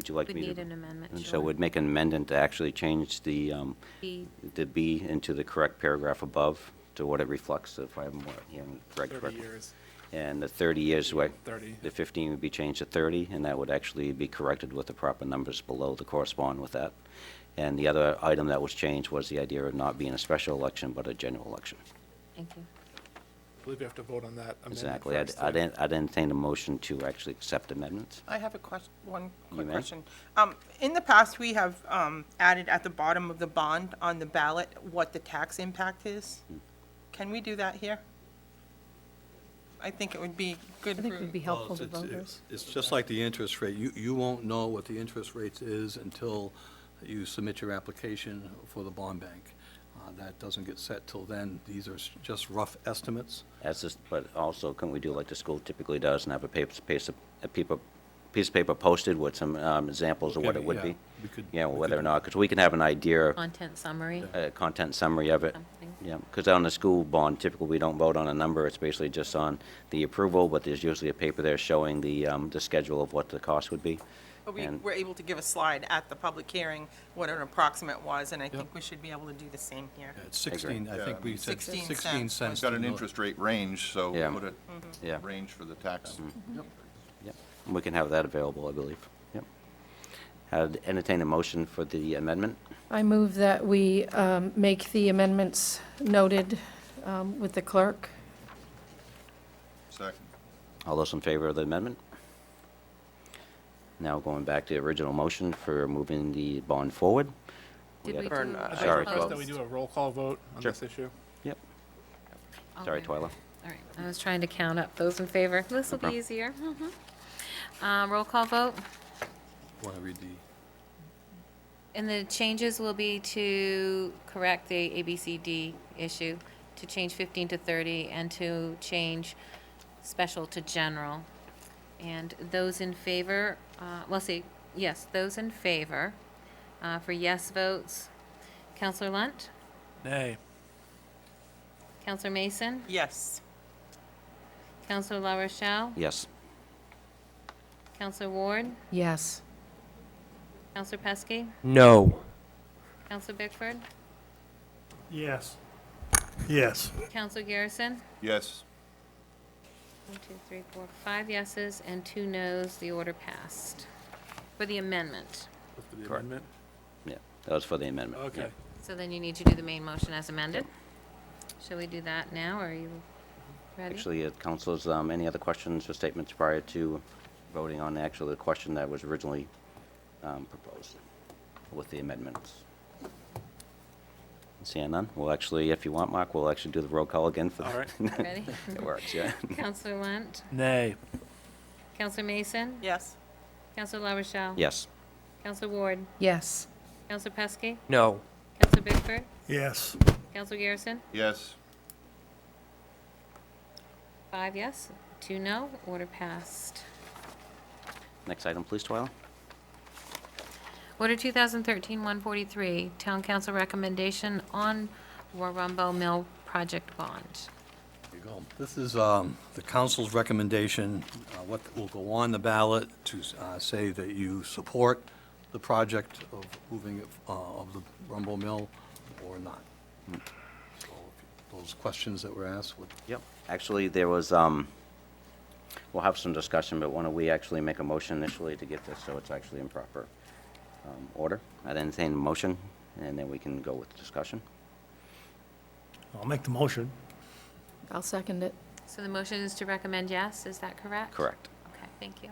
you like We me to? need an amendment, And so sure. we'd make an amendment to actually change the B. B into the correct paragraph above to what it reflects, if I'm hearing Greg 30 correctly. years, And the 30 years, way, 30. the 15 would be changed to 30, and that would actually be corrected with the proper numbers below to correspond with that. And the other item that was changed was the idea of not being a special election, but a general election. Thank you. I believe we have to vote on that amendment Exactly. first, I'd entertain a motion to actually accept amendments. I have a question, one You quick may. question. In the past, we have added at the bottom of the bond on the ballot what the tax impact is. Can we do that here? I think it would be good I think it would be for, helpful to Well, voters. It's just like the interest rate. You won't know what the interest rate is until you submit your application for the bond bank. That doesn't get set till then. These are just rough estimates. But also, can we do like the school typically does and have a piece of paper posted with some examples of what it would Yeah, be? we could- Yeah, we whether could- or not, because we can have an idea, Content summary, content summary of it. something. Yeah, because on the school bond, typically, we don't vote on a number, it's basically just on the approval, but there's usually a paper there showing the schedule of what the cost would be. but we and- were able to give a slide at the public hearing, what an approximate was, and I think we should be able to do the same here. It's 16, I Yeah. think we said 16 16 cents. cents. It's got to an the mil- interest rate range, so Yeah. put it Yeah, range for the tax. yep, we can have that available, I believe, yep. I'd entertain a motion for the amendment. I move that we make the amendments noted with the clerk. Second. All those in favor of the amendment? Now going back to the original motion for moving the bond forward. Did have we a- do? I'd like to Sorry, request Twila. that we do a roll call vote on Sure. this issue. Yep, Oh, sorry, right. Twyla. All right, I was trying to count up those in favor. This will be problem. easier. Roll call vote, Want to read the, and the changes will be to correct the ABCD issue, to change 15 to 30, and to change special to general. And those in favor, those in favor, for yes votes, Counselor Lunt, Nay. Counselor Mason, Yes. Counselor La Rochelle, Yes. Counselor Ward, Yes. Counselor Pesky, No. Counselor Bickford, Yes. Yes. Counselor Garrison. Yes. 1, 2, 3, 4, 5 yeses and 2 noes. The order passed. For the amendment. For the Correct. amendment? Yeah, that was for the amendment. Okay. Yep. So then you need to do the main motion as amended. Shall we do that now, or are you ready? Actually, councilors, any other questions or statements prior to voting on the question that was originally proposed with the amendments? Seeing none, we'll actually, if you want, Mark, we'll actually do the roll call again for All the. right. Ready? It works, yeah. Counselor Lunt, Nay. Counselor Mason, Yes. Counselor La Rochelle. Yes. Counselor Ward, Yes. Counselor Pesky, No. Counselor Bickford, Yes. Counselor Garrison. Yes. 5 yes, 2 no. Order passed. Next item, please, Twyla. Order 2013-143, Town Council recommendation on Warumbo Mill project bond. there you go. This is the council's recommendation, what will go on the ballot to say that you support the project of moving it, of the Rumble Mill or not. So if those questions that were asked would. Yep. Actually, there was, we'll have some discussion, but why don't we actually make a motion initially to get this, so it's actually in proper order? I'd entertain a motion, and then we can go with discussion. I'll make the motion. I'll second it. So the motion is to recommend yes, is that correct? Correct. Okay, thank you.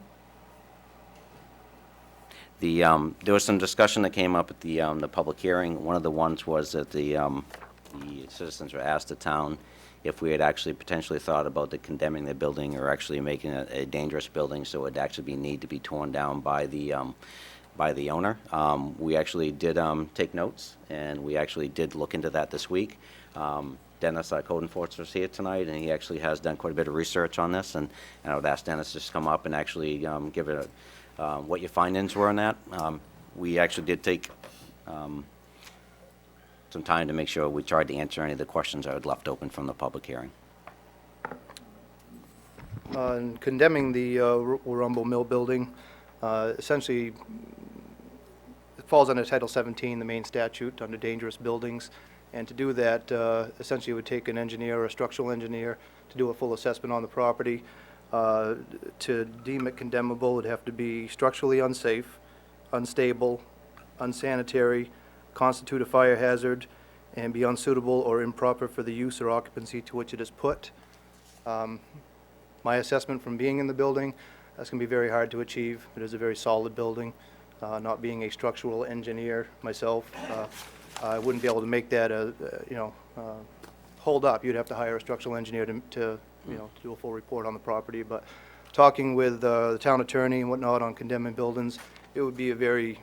There was some discussion that came up at the public hearing. One of the ones was that the citizens were asked the town if we had actually potentially thought about the condemning the building or actually making it a dangerous building, so it would actually need to be torn down by the owner. We actually did take notes, and we actually did look into that this week. Dennis, our code enforcer, is here tonight, and he actually has done quite a bit of research on this, and I would ask Dennis to just come up and actually give it what your findings were on that. We actually did take some time to make sure we tried to answer any of the questions I had left open from the public hearing. In condemning the Warumbo Mill building, essentially, it falls under Title 17, the main statute, under dangerous buildings. And to do that, essentially, it would take an engineer or a structural engineer to do a full assessment on the property. To deem it condemnable, it'd have to be structurally unsafe, unstable, unsanitary, constitute a fire hazard, and be unsuitable or improper for the use or occupancy to which it is put. My assessment from being in the building, that's going to be very hard to achieve. It is a very solid building. Not being a structural engineer myself, I wouldn't be able to make that hold up. You'd have to hire a structural engineer to do a full report on the property. But talking with the town attorney and whatnot on condemning buildings, it would be a very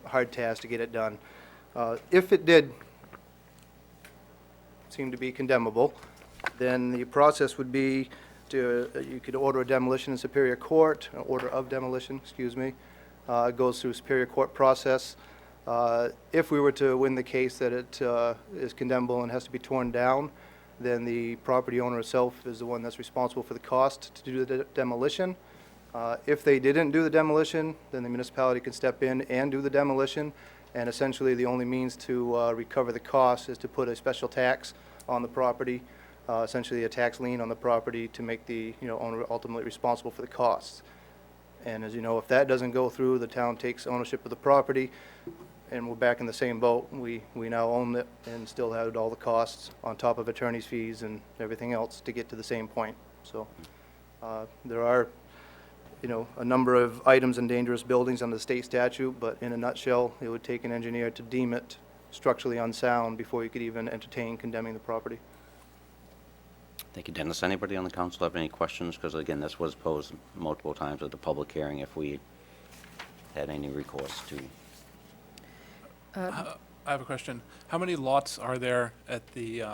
hard task to get it done. If it did seem to be condemnable, then the process would be to, you could order a demolition in Superior Court, an order of demolition, excuse me. It goes through Superior Court process. If we were to win the case that it is condemnable and has to be torn down, then the property owner itself is the one that's responsible for the cost to do the demolition. If they didn't do the demolition, then the municipality can step in and do the demolition, and essentially the only means to recover the cost is to put a special tax on the property, essentially a tax lien on the property to make the owner ultimately responsible for the costs. And as you know, if that doesn't go through, the town takes ownership of the property, and we're back in the same boat. We now own it and still have all the costs on top of attorney's fees and everything else to get to the same point. So there are a number of items in dangerous buildings under the state statute, but in a nutshell, it would take an engineer to deem it structurally unsound before you could even entertain condemning the property. Thank you, Dennis. Anybody on the council have any questions? Because again, this was posed multiple times at the public hearing if we had any recourse to. I have a question. How many lots are there at the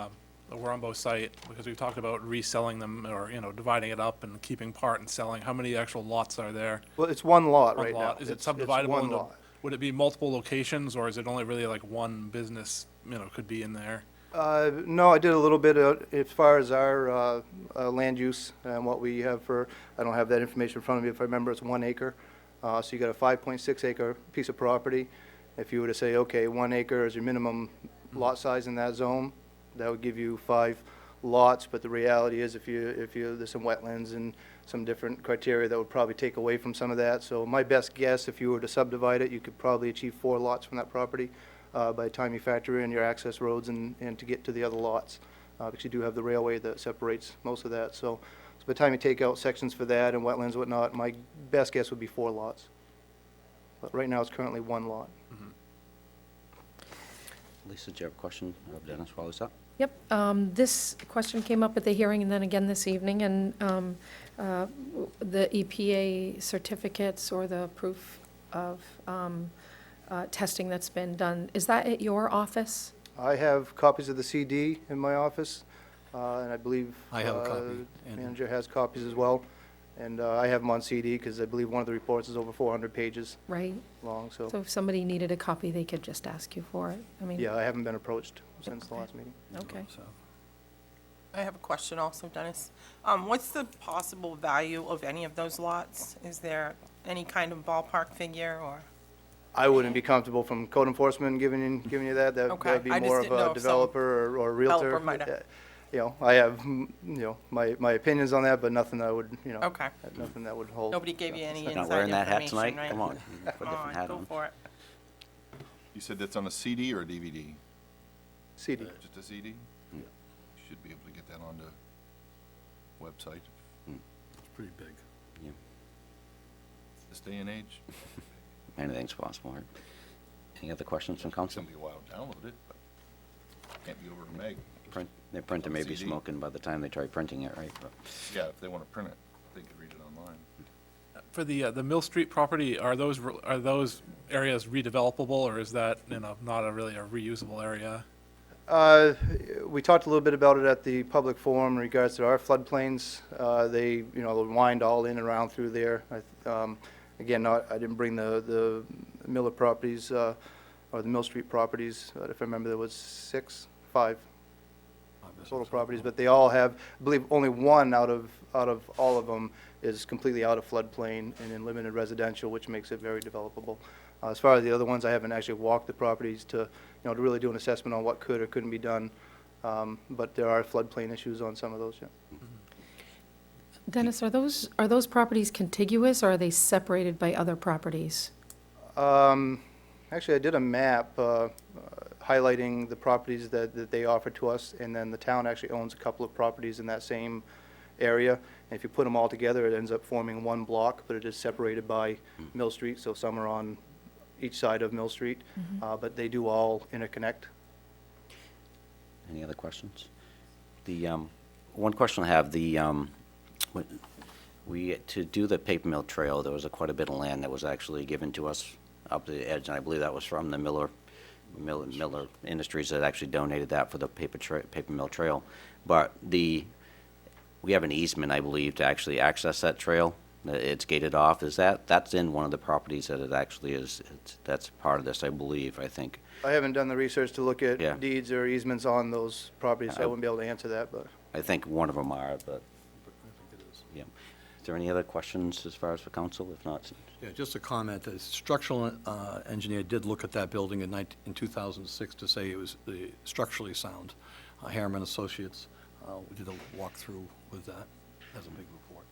Warumbo site? Because we've talked about reselling them or, dividing it up and keeping part and selling. How many actual lots are there? Well, it's one lot One right lot. now. Is it It's subdividable one into, lot. would it be multiple locations, or is it only really like one business, could be in there? No, I did a little bit as far as our land use and what we have for, I don't have that information in front of me. If I remember, it's 1 acre. So you got a 5.6 acre piece of property. If you were to say, okay, 1 acre is your minimum lot size in that zone, that would give you 5 lots. But the reality is if there's some wetlands and some different criteria that would probably take away from some of that. So my best guess, if you were to subdivide it, you could probably achieve 4 lots from that property. By the time you factor in your access roads and to get to the other lots, because you do have the railway that separates most of that. So by the time you take out sections for that and wetlands and whatnot, my best guess would be 4 lots. But right now, it's currently 1 lot. Lisa, do you have a question of Dennis while he's up? Yep, this question came up at the hearing and then again this evening, and the EPA certificates or the proof of testing that's been done, is that at your office? I have copies of the CD in my office, and I believe I have a copy, the manager has copies as well. And I have them on CD because I believe one of the reports is over 400 pages Right, long. So, so if somebody needed a copy, they could just ask you for it, I mean. yeah, I haven't been approached since the last meeting. Okay. So, I have a question also, Dennis. What's the possible value of any of those lots? Is there any kind of ballpark figure, or? I wouldn't be comfortable from code enforcement giving you that. Okay, That'd be I just more of didn't know a if some developer or realtor. developer might have- I have, my opinions on that, but nothing I would, Okay. nothing that would hold. Nobody gave you any Not inside wearing that hat information, tonight? right? Come on, you can put a Come different hat go on. for it. You said that's on a CD or a DVD? CD. Just a CD? You should be able to get that on the website it's pretty big. this day and age. Anything's possible, right? Any other questions from council? Somebody will download it, but can't be over a meg. Their printer may be CD. smoking by the time they try printing it, right? But- Yeah, if they want to print it, they could read it online. For the Mill Street property, are those areas redevelopable, or is that, not really a reusable area? We talked a little bit about it at the public forum in regards to our floodplains. They, wind all in and around through there. Again, I didn't bring the Miller properties, or the Mill Street properties, but if I remember, there was five total properties, but they all have, I believe only one out of all of them is completely out of floodplain and in limited residential, which makes it very developable. As far as the other ones, I haven't actually walked the properties to really do an assessment on what could or couldn't be done. But there are floodplain issues on some of those, yeah. Dennis, are those properties contiguous, or are they separated by other properties? Actually, I did a map highlighting the properties that they offered to us, and then the town actually owns a couple of properties in that same area. And if you put them all together, it ends up forming one block, but it is separated by Mill Street, so some are on each side of Mill Street, but they do all interconnect. Any other questions? The one question I have, to do the paper mill trail, there was quite a bit of land that was actually given to us up the edge, and I believe that was from the Miller Industries that actually donated that for the paper mill trail. But we have an easement, I believe, to actually access that trail. It's gated off. That's in one of the properties that it actually is, that's part of this, I believe, I think. I haven't done the research to look Yeah. at deeds or easements on those properties, so I wouldn't be able to answer that, but. I think one of them are, but, yeah. Is there any other questions as far as for council? If not, Yeah, just a comment, the structural engineer did look at that building in 2006 to say it was structurally sound. Harriman Associates, we did a walkthrough with that. That's a big report.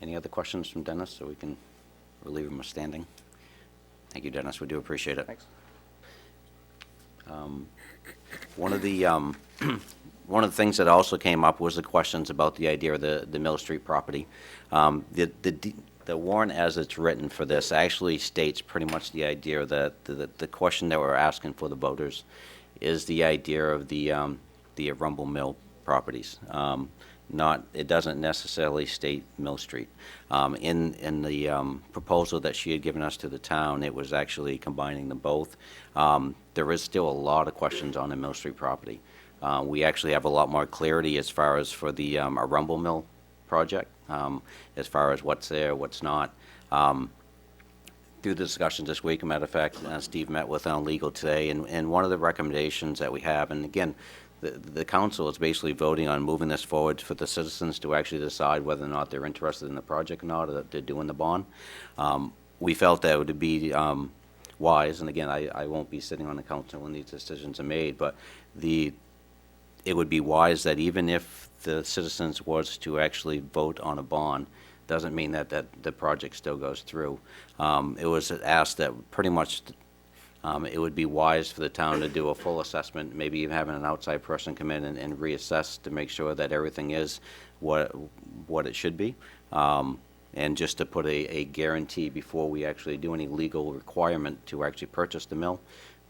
any other questions from Dennis, so we can relieve him of standing? Thank you, Dennis, we do appreciate it. Thanks. One of the one of the things that also came up was the questions about the idea of the Mill Street property. The warrant as it's written for this actually states pretty much the idea that the question that we're asking for the voters is the idea of the Rumble Mill properties. It doesn't necessarily state Mill Street. In the proposal that she had given us to the town, it was actually combining them both. There is still a lot of questions on the Mill Street property. We actually have a lot more clarity as far as for the Rumble Mill project, as far as what's there, what's not. Through the discussions this week, a matter of fact, Steve met with legal today, and one of the recommendations that we have, and again, the council is basically voting on moving this forward for the citizens to actually decide whether or not they're interested in the project or not, or that they're doing the bond. We felt that it would be wise, and again, I won't be sitting on the council when these decisions are made, but it would be wise that even if the citizens was to actually vote on a bond, doesn't mean that the project still goes through. It was asked that pretty much it would be wise for the town to do a full assessment, maybe even having an outside person come in and reassess to make sure that everything is what it should be. And just to put a guarantee before we actually do any legal requirement to actually purchase the mill,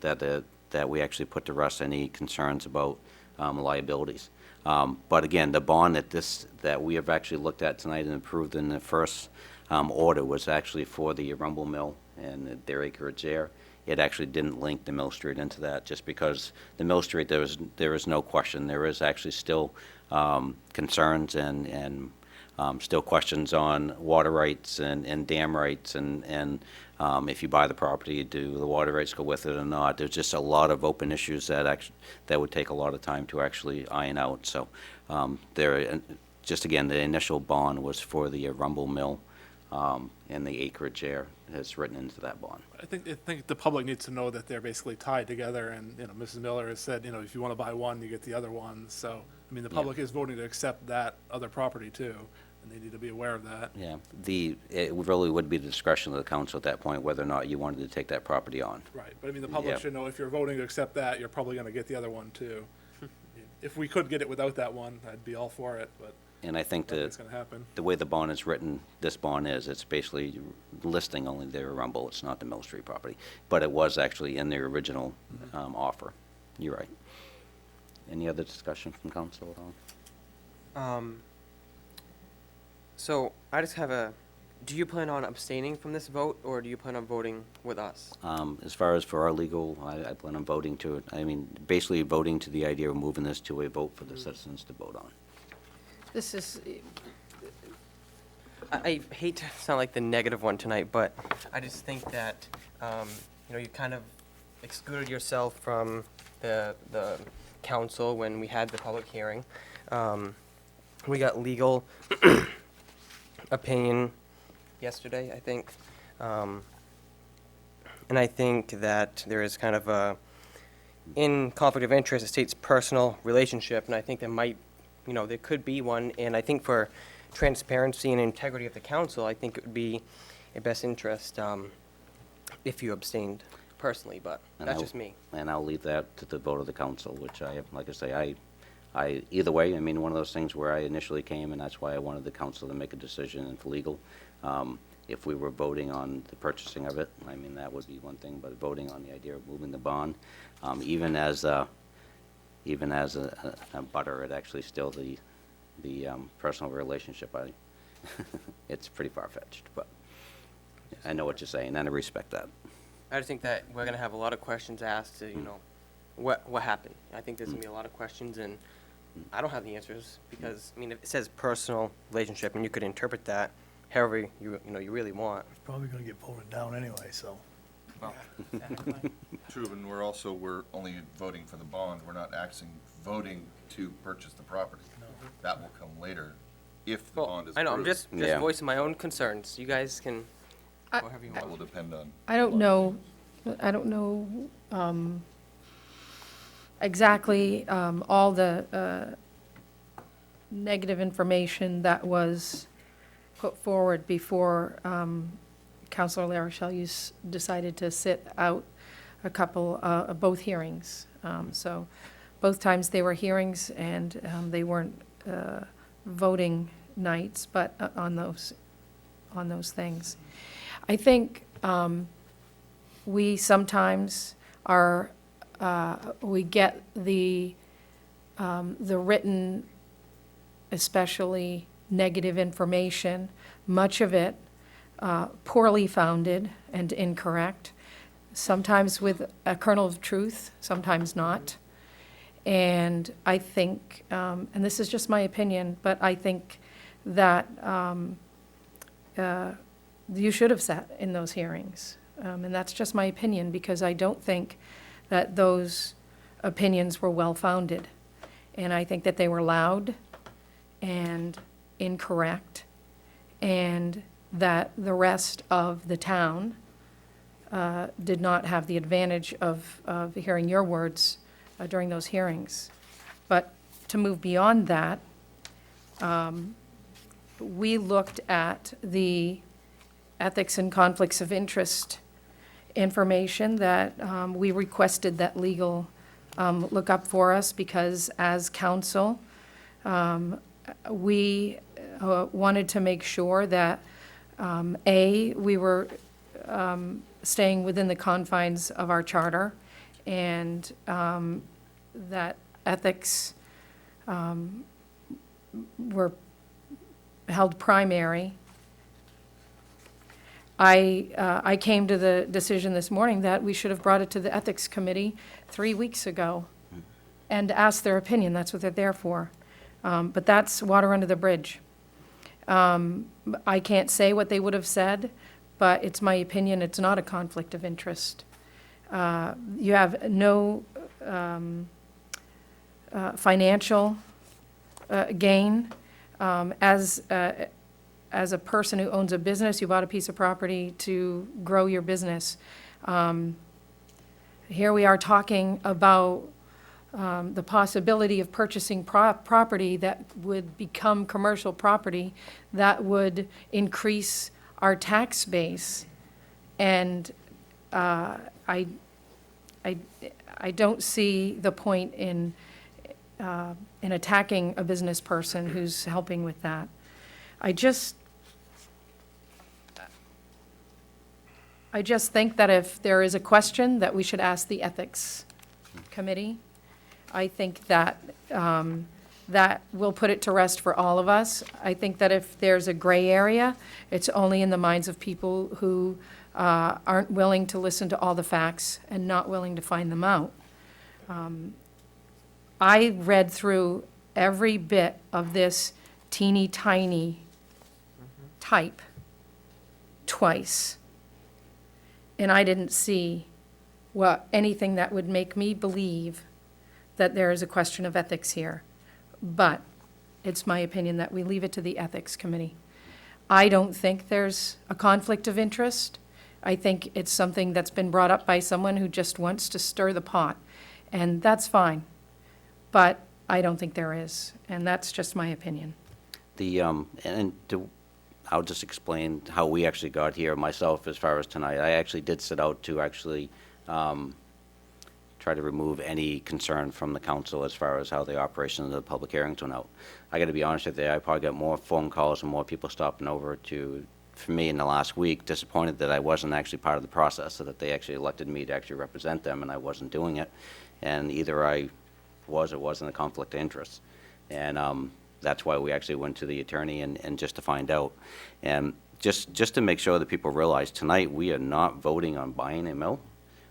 that we actually put to rest any concerns about liabilities. But again, the bond that we have actually looked at tonight and approved in the first order was actually for the Rumble Mill and their acreage there. It actually didn't link the Mill Street into that, just because the Mill Street, there is no question. There is actually still concerns and still questions on water rights and dam rights, and if you buy the property, do the water rights go with it or not? There's just a lot of open issues that would take a lot of time to actually iron out. So just again, the initial bond was for the Rumble Mill, and the acreage there is written into that bond. I think the public needs to know that they're basically tied together, and, Mrs. Miller has said, if you want to buy one, you get the other one. So, the public is voting to accept that other property too, and they need to be aware of that. Yeah, it really would be the discretion of the council at that point whether or not you wanted to take that property on. Right, but the public Yeah. should know if you're voting to accept that, you're probably going to get the other one too. If we could get it without that one, I'd be all for it, but And I think I don't think it's going to happen. the way the bond is written, this bond it's basically listing only their Rumble, it's not the Mill Street property. But it was actually in their original offer. You're right. Any other discussion from council at all? So I just have do you plan on abstaining from this vote, or do you plan on voting with us? As far as for our legal, I plan on voting to it. I mean, basically voting to the idea of moving this to a vote for the citizens to vote on. This is, I hate to sound like the negative one tonight, but I just think that, you kind of excluded yourself from the council when we had the public hearing. We got legal opinion yesterday, I think. And I think that there is kind of in conflict of interest, it states personal relationship, and I think there might, there could be one, and I think for transparency and integrity of the council, I think it would be in best interest if you abstained personally, but And that's I'll- just me. And I'll leave that to the vote of the council, which I have, like I say, either way, I mean, one of those things where I initially came, and that's why I wanted the council to make a decision and for legal. If we were voting on the purchasing of it, I mean, that would be one thing, but voting on the idea of moving the bond, even as a butter, it actually still the personal relationship, it's pretty far-fetched, but I know what you're saying, and I respect that. I just think that we're gonna have a lot of questions asked to, what happened? I think there's gonna be a lot of questions, and I don't have the answers, because, I mean, it says personal relationship, and you could interpret that however you really want. It's probably gonna get voted down anyway, so. Well, True, and we're only voting for the bond. We're not actually voting to purchase the property. That will come later if the well, bond is I know, I'm approved. just Yeah. voicing my own concerns. You guys can, I- go however you That want. will depend on. I don't know exactly all the negative information that was put forward before Counselor LaRochelle decided to sit out a couple, both hearings. So both times they were hearings, and they weren't voting nights, but on those things. I think we sometimes we get the written, especially negative information, much of it poorly founded and incorrect, sometimes with a kernel of truth, sometimes not. And I think, and this is just my opinion, but I think that you should have sat in those hearings. And that's just my opinion, because I don't think that those opinions were well-founded. And I think that they were loud and incorrect, and that the rest of the town did not have the advantage of hearing your words during those hearings. But to move beyond that, we looked at the ethics and conflicts of interest information that we requested that legal look up for us, because as council, we wanted to make sure that, we were staying within the confines of our charter, and that ethics were held primary. I came to the decision this morning that we should have brought it to the Ethics Committee 3 weeks ago and asked their opinion. That's what they're there for. But that's water under the bridge. I can't say what they would have said, but it's my opinion, it's not a conflict of interest. You have no financial gain. As a person who owns a business, you bought a piece of property to grow your business. Here we are talking about the possibility of purchasing property that would become commercial property that would increase our tax base. And I don't see the point in attacking a business person who's helping with that. I just think that if there is a question, that we should ask the Ethics Committee. I think that, that will put it to rest for all of us. I think that if there's a gray area, it's only in the minds of people who aren't willing to listen to all the facts and not willing to find them out. I read through every bit of this teeny tiny type twice, and I didn't see anything that would make me believe that there is a question of ethics here. But it's my opinion that we leave it to the Ethics Committee. I don't think there's a conflict of interest. I think it's something that's been brought up by someone who just wants to stir the pot, and that's fine. But I don't think there is, and that's just my opinion. I'll just explain how we actually got here, myself, as far as tonight. I actually did set out to actually try to remove any concern from the council as far as how the operation of the public hearings went out. I gotta be honest with you, I probably got more phone calls and more people stopping over for me in the last week, disappointed that I wasn't actually part of the process, so that they actually elected me to actually represent them, and I wasn't doing it. And either I was or wasn't a conflict of interest. And that's why we actually went to the attorney and just to find out. And just to make sure that people realize, tonight, we are not voting on buying a mill.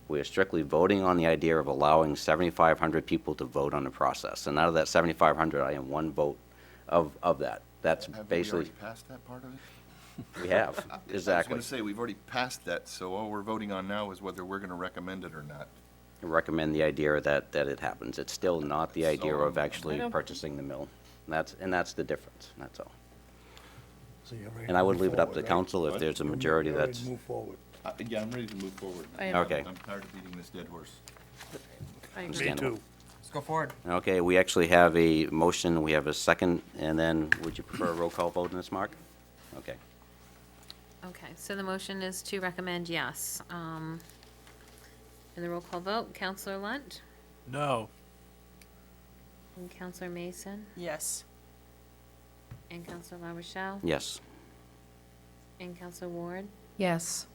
We are strictly voting on the idea of allowing 7,500 people to vote on the process. And out of that 7,500, I am one vote of that. That's Have we basically, already passed that part of it? we have, I was exactly. going to say, we've already passed that, so all we're voting on now is whether we're going to recommend it or not. Recommend the idea that it happens. It's still not the idea of actually I don't- purchasing the mill. That's the difference, that's all. So you're ready And I would move leave it up to forward, the right? council if there's a majority You're ready that's, to move forward. Yeah, I'm ready to move forward. I am. Okay. I'm tired of beating this dead horse. I agree. Me Understandable. too. Let's go forward. okay, we actually have a motion, we have a second, and then would you prefer a roll call vote in this, Mark? Okay. Okay, so the motion is to recommend yes. In the roll call vote, Counselor Lunt No. and Counselor Mason Yes. and Counselor LaRochelle Yes. and Counselor Ward Yes.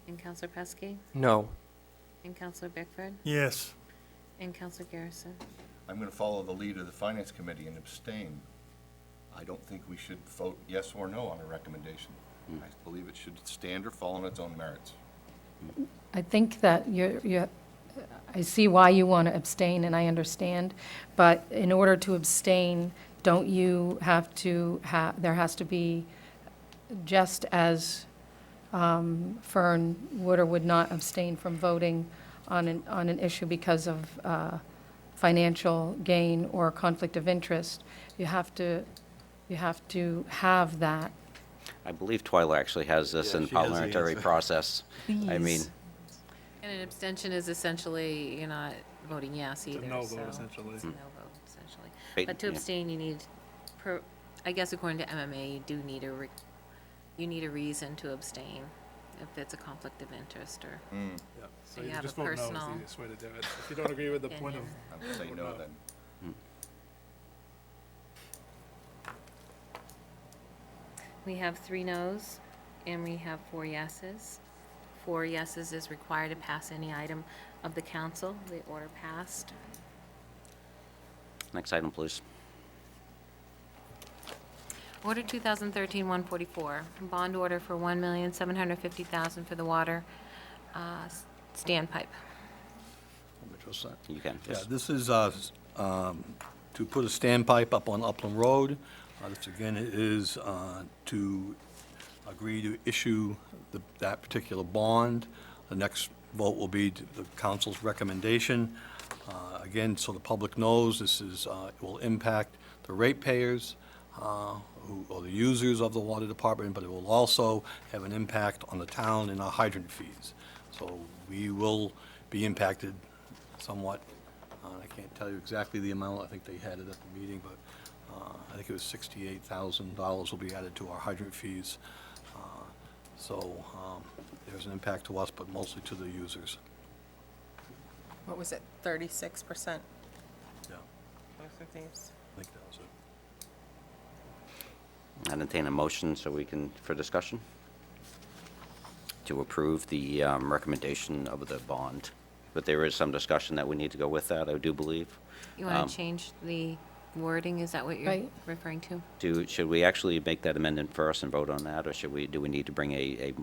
and Counselor Pesky No. and Counselor Bickford Yes. and Counselor Garrison. I'm going to follow the lead of the Finance Committee and abstain. I don't think we should vote yes or no on a recommendation. I believe it should stand or fall on its own merits. I think that I see why you want to abstain, and I understand, but in order to abstain, don't you have to there has to be, just as Fern would or would not abstain from voting on an issue because of financial gain or conflict of interest, you have to have that. I believe Twyla actually has this Yeah, in she has the parliamentary answer. process. I mean, Please. And an abstention is essentially, you're not voting yes It's a either, no so. vote, essentially. It's a no vote, essentially. Wait, But to yeah. abstain, you need, I guess according to MMA, you do need you need a reason to abstain if it's a conflict of interest or, Yeah. So So you you have just a vote no is the personal easiest way to do it. If you don't agree with the point of, opinion. I'm going to say no then. We have 3 noes and we have 4 yeses. 4 yeses is required to pass any item of the council. The order passed. next item, please. Order 2013-144, bond order for $1,750,000 for the water standpipe. Which was that? You can. Yeah, Yes. this is to put a standpipe up on Upland Road. This, again, is to agree to issue that particular bond. The next vote will be the council's recommendation. Again, so the public knows, this is, it will impact the ratepayers, or the users of the water department, but it will also have an impact on the town and our hydrant fees. So we will be impacted somewhat. I can't tell you exactly the amount, I think they had it at the meeting, but I think it was $68,000 will be added to our hydrant fees. So there's an impact to us, but mostly to the users. What was it, 36%? Yeah, Both of these. I think that was it. I entertain a motion so we can, for discussion, to approve the recommendation of the bond. but there is some discussion that we need to go with that, I do believe. You want to change the wording, is that what you're Right. referring to? Should we actually make that amendment first and vote on that, or do we need to bring a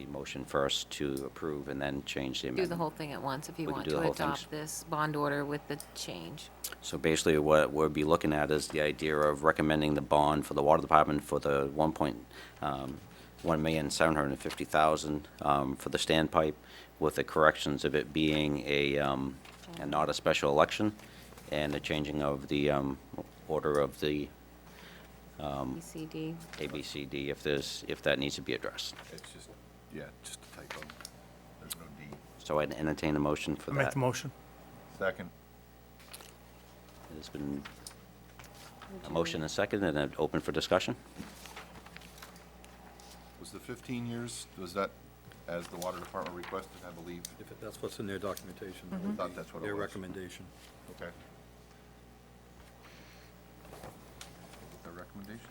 motion first to approve and then change the Do amendment? the whole thing at once if you We can want do the to whole thing. adopt this bond order with the change. So basically, what we'll be looking at is the idea of recommending the bond for the water department for the 1,750,000 for the standpipe, with the corrections of it being not a special election, and the changing of the order of the ECD. ABCD if that needs to be addressed. It's just, yeah, just a typo. There's no D. So I'd entertain a motion for I make that. the motion. Second. There's been a motion and a second, and it open for discussion. Was the 15 years, was that as the water department requested, I believe? If that's what's in their documentation, that I would thought be that's what it their was. recommendation. Okay. Their recommendation?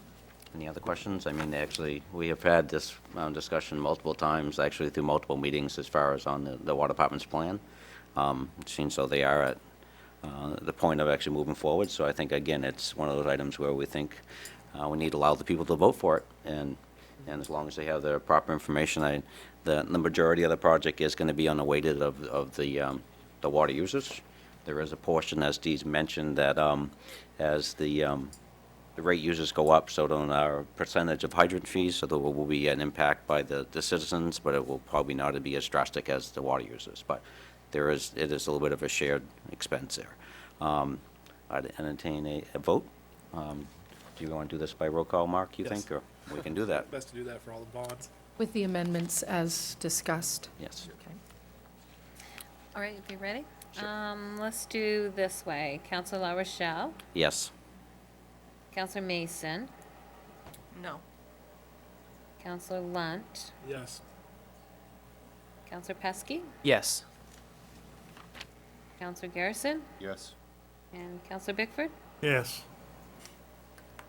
Any other questions? I mean, actually, we have had this discussion multiple times, actually through multiple meetings as far as on the water department's plan. It seems so they are at the point of actually moving forward. So I think, again, it's one of those items where we think we need to allow the people to vote for it. And as long as they have the proper information, the majority of the project is going to be on the weighted of the water users. There is a portion, as Dee's mentioned, that as the rate users go up, so do our percentage of hydrant fees, so there will be an impact by the citizens, but it will probably not be as drastic as the water users. But it is a little bit of a shared expense there. I'd entertain a vote. Do you want to do this by roll call, Mark, you Yes. think, or we can do that? Best to do that for all the bonds. With the amendments as discussed. Yes. Okay. All right, if you're ready? Let's do this way. Counselor La Rochelle, Yes. Counselor Mason, No. Counselor Lunt, Yes. Counselor Pesky, Yes. Counselor Garrison, Yes. and Counselor Bickford. Yes.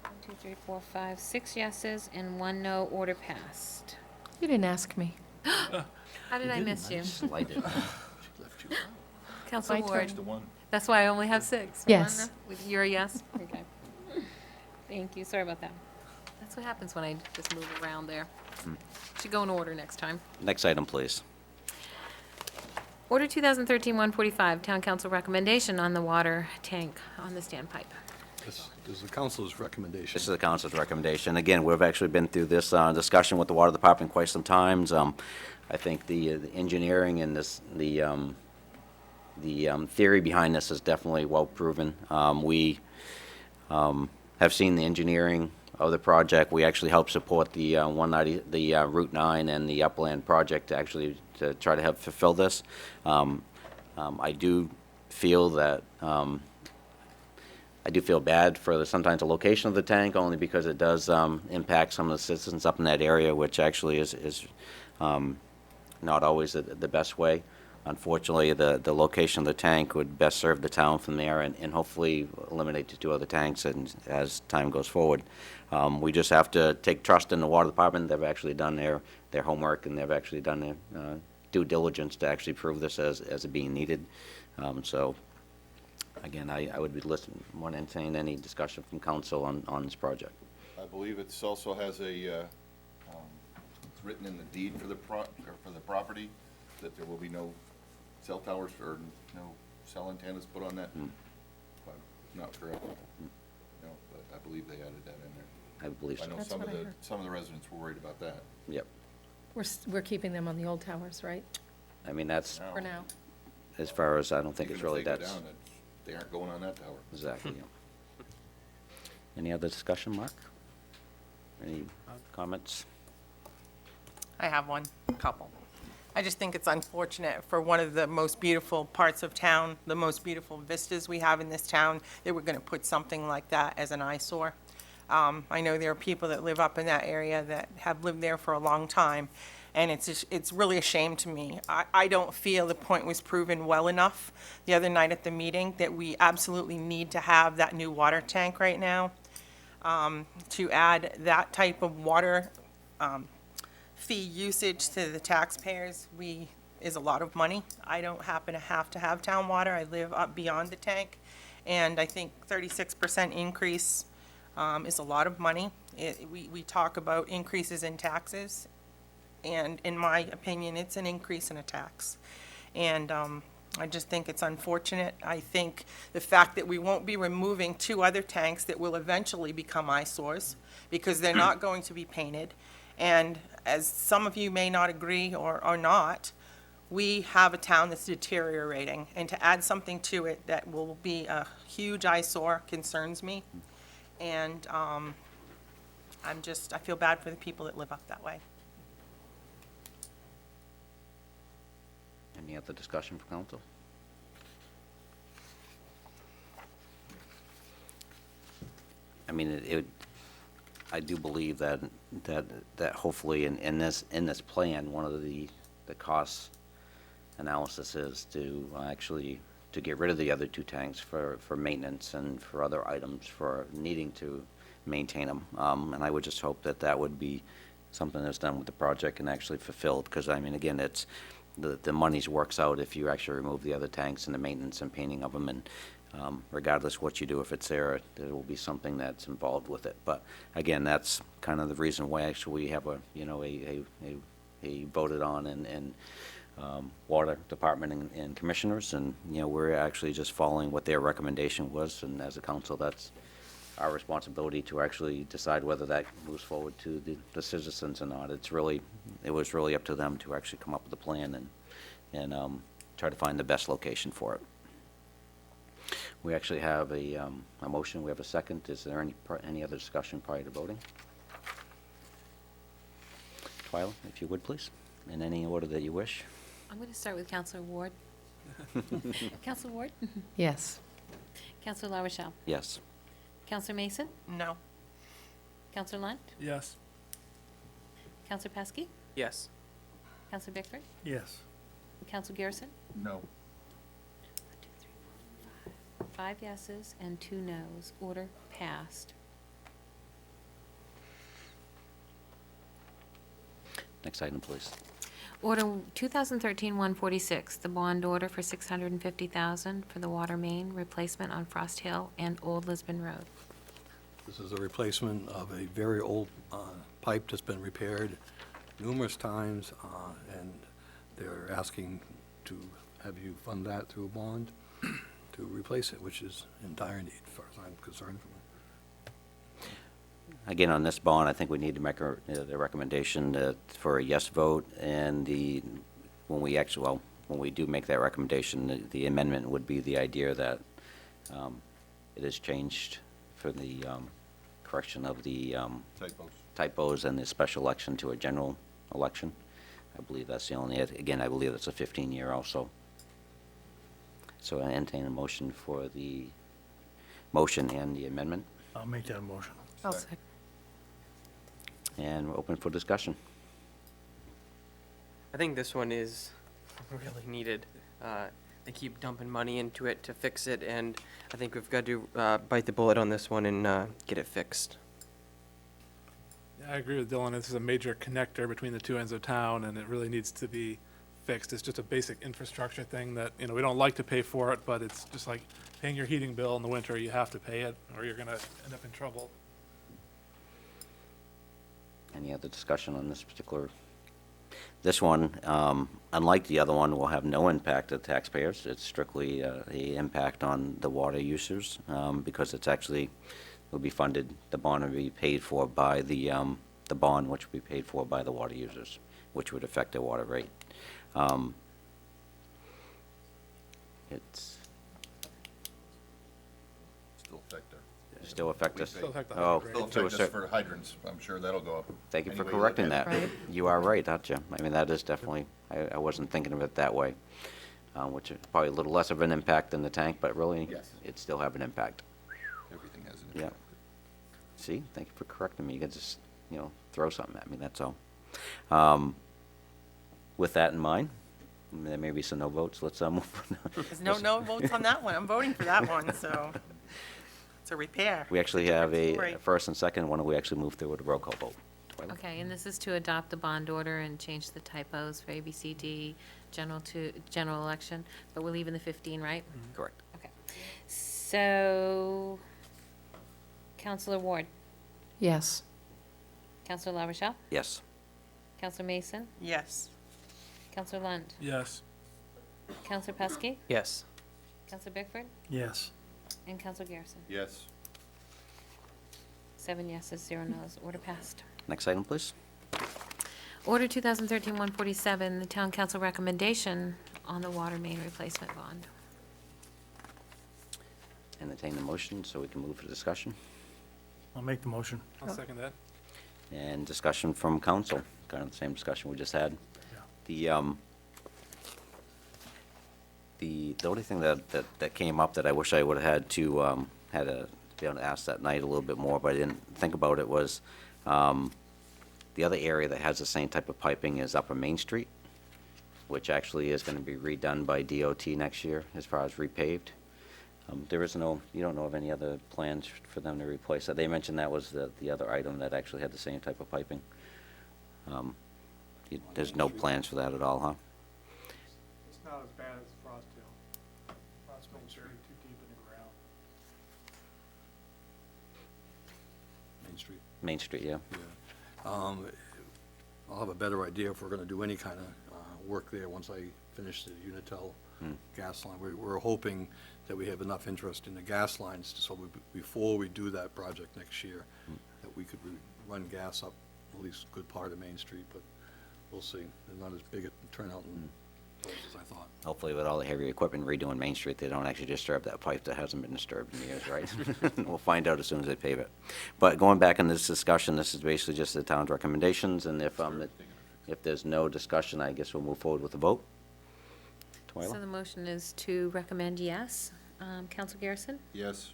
1, 2, 3, 4, 5, 6 yeses and 1 no. Order passed. You didn't ask me. How did I miss you? Slighted. She left you out. Counselor My Ward. turn. The one. That's why I only have 6. Yes. You're a yes? Okay. Thank you. Sorry about that. That's what happens when I just move around there. Should go in order next time. Next item, please. Order 2013-145, Town Council recommendation on the water tank on the standpipe. This is the council's recommendation. This is the council's recommendation. Again, we've actually been through this discussion with the water department quite some times. I think the engineering and the theory behind this is definitely well proven. We have seen the engineering of the project. We actually help support the 190, the Route 9 and the Upland project to try to help fulfill this. I do feel that I do feel bad for sometimes the location of the tank, only because it does impact some of the citizens up in that area, which actually is not always the best way. Unfortunately, the location of the tank would best serve the town from there, and hopefully eliminate the 2 other tanks as time goes forward. We just have to take trust in the water department. They've actually done their homework, and they've actually done their due diligence to actually prove this as it being needed. So, again, I would be want to entertain any discussion from council on this project. I believe it also has it's written in the deed for the property that there will be no cell towers or no cell antennas put on that. If I'm not correct. No, but I believe they added that in there. I believe I so. know That's some what of I the, heard. some of the residents were worried about that. Yep. We're keeping them on the old towers, right? I mean, that's, For now. as far as, I don't think Even it's if really they go that's. down, they aren't going on that tower. Exactly, yeah. Any other discussion, Mark? Any comments? I have one, couple. I just think it's unfortunate for one of the most beautiful parts of town, the most beautiful vistas we have in this town, that we're gonna put something like that as an eyesore. I know there are people that live up in that area that have lived there for a long time, and it's really a shame to me. I don't feel the point was proven well enough the other night at the meeting that we absolutely need to have that new water tank right now. To add that type of water fee usage to the taxpayers, we is a lot of money. I don't happen to have town water. I live up beyond the tank. And I think 36% increase is a lot of money. We talk about increases in taxes, and in my opinion, it's an increase in a tax. And I just think it's unfortunate. I think the fact that we won't be removing 2 other tanks that will eventually become eyesores, because they're not going to be painted. And as some of you may not agree or not, we have a town that's deteriorating, and to add something to it that will be a huge eyesore concerns me. And I feel bad for the people that live up that way. Any other discussion for council? I mean, I do believe that hopefully in this plan, one of the cost analysis is to actually to get rid of the other 2 tanks for maintenance and for other items for needing to maintain them. And I would just hope that would be something that's done with the project and actually fulfilled, because I mean, again, it's the money's works out if you actually remove the other tanks and the maintenance and painting of them, and regardless what you do, if it's there will be something that's involved with it. But again, that's kind of the reason why actually we have a voted on and water department and commissioners, and we're actually just following what their recommendation was, and as a council, that's our responsibility to actually decide whether that moves forward to the citizens or not. It was really up to them to actually come up with a plan and try to find the best location for it. We actually have a motion. We have a second. Is there any other discussion prior to voting? Twyla, if you would, please, in any order that you wish. I'm going to start with Counselor Ward. Counselor Ward? Yes. Counselor La Rochelle? Yes. Counselor Mason? No. Counselor Lunt? Yes. Counselor Pesky? Yes. Counselor Bickford? Yes. Counselor Garrison? No. 5 yeses and 2 noes. Order passed. Next item, please. Order 2013-146, the bond order for $650,000 for the water main replacement on Frost Hill and Old Lisbon Road. This is a replacement of a very old pipe that's been repaired numerous times, and they're asking to have you fund that through a bond to replace it, which is in dire need, as far as I'm concerned. Again, on this bond, I think we need to make the recommendation for a yes vote, and when we do make that recommendation, the amendment would be the idea that it is changed for the correction of the typos and the special election to a general election. I believe that's the only, again, I believe it's a 15-year also. So I entertain a motion for the motion and the amendment, I'll make that a motion. I'll second. and we're open for discussion. I think this one is really needed. They keep dumping money into it to fix it, and I think we've got to bite the bullet on this one and get it fixed. Yeah, I agree with Dylan. This is a major connector between the 2 ends of town, and it really needs to be fixed. It's just a basic infrastructure thing that, we don't like to pay for it, but it's just like paying your heating bill in the winter. You have to pay it, or you're going to end up in trouble. Any other discussion on this particular? This one, unlike the other one, will have no impact to taxpayers. It's strictly the impact on the water users, because it's actually will be funded. The bond will be paid for by the bond, which will be paid for by the water users, which would affect their water rate. It's Still affect her. still affect us. Still affect the Oh, hydrant rate. Still to a affect us certain- for hydrants. I'm sure that'll go up. Thank you for any way look correcting at that. it. Right. You are right, aren't you? I mean, that is definitely, I wasn't thinking of it that way, which is probably a little less of an impact than the tank, but really, Yes. it still have an impact. Everything has an Yeah. impact. See, thank you for correcting me. You can just, throw something at me, that's all. With that in mind, there may be some no votes. Let's move on. There's no votes on that one. I'm voting for that one, so it's a repair. We actually have a Right. first and second. Why don't we actually move through with a roll call vote? Twyla? Okay, and this is to adopt the bond order and change the typos for ABCD, general election, but we're leaving the 15, right? Correct. Okay. So, Counselor Ward, Yes. Counselor LaRochelle, Yes. Counselor Mason, Yes. Counselor Lund, Yes. Counselor Pesky, Yes. Counselor Bickford, Yes. and Counselor Garrison. Yes. 7 yeses, 0 nos. Order passed. Next item, please. Order 2013-147, the town council recommendation on the water main replacement bond. Entertain the motion so we can move to discussion. I'll make the motion. I'll second that. And discussion from council, kind of the same discussion we just had. Yeah. The only thing that came up that I wish I would have had to be able to ask that night a little bit more, but I didn't think about it, was the other area that has the same type of piping is Upper Main Street, which actually is going to be redone by DOT next year as far as repaved. There is no, you don't know of any other plans for them to replace that? They mentioned that was the other item that actually had the same type of piping. There's no plans for that at all, huh? It's not as bad as Frost Hill. Frost Hill's very too deep in the ground. Main Street. Main Street, yeah. I'll have a better idea if we're going to do any kind of work there once I finish the Unitil gas line. We're hoping that we have enough interest in the gas lines, so before we do that project next year, that we could run gas up at least a good part of Main Street, but we'll see. They're not as big a turnout in those as I thought. Hopefully with all the heavy equipment redoing Main Street, they don't actually disturb that pipe that hasn't been disturbed in years, right? We'll find out as soon as they pave it. But going back in this discussion, this is basically just the town's recommendations, and if there's no discussion, I guess we'll move forward with the vote. So Twyla? the motion is to recommend yes. Counselor Garrison, Yes.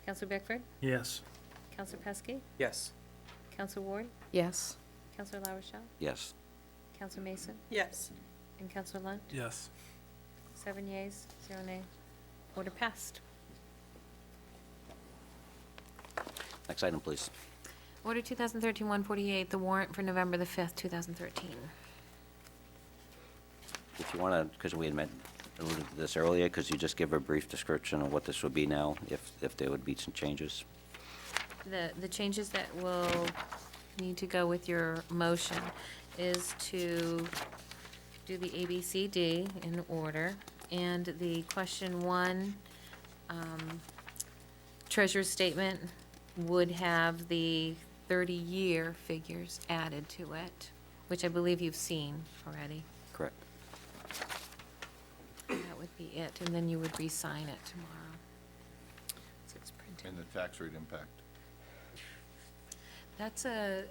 Counselor Bickford, Yes. Counselor Pesky, Yes. Counselor Ward, Yes. Counselor LaRochelle, Yes. Counselor Mason, Yes. and Counselor Lund. Yes. 7 yeas, 0 nay. Order passed. Next item, please. Order 2013-148, the warrant for November the 5th, 2013. If you want to, because we had alluded to this earlier, could you just give a brief description of what this would be now, if there would be some changes? The changes that will need to go with your motion is to do the ABCD in order, and the question 1 treasurer's statement would have the 30-year figures added to it, which I believe you've seen already. Correct. That would be it, and then you would re-sign it tomorrow. So it's printed. And the tax rate impact. That's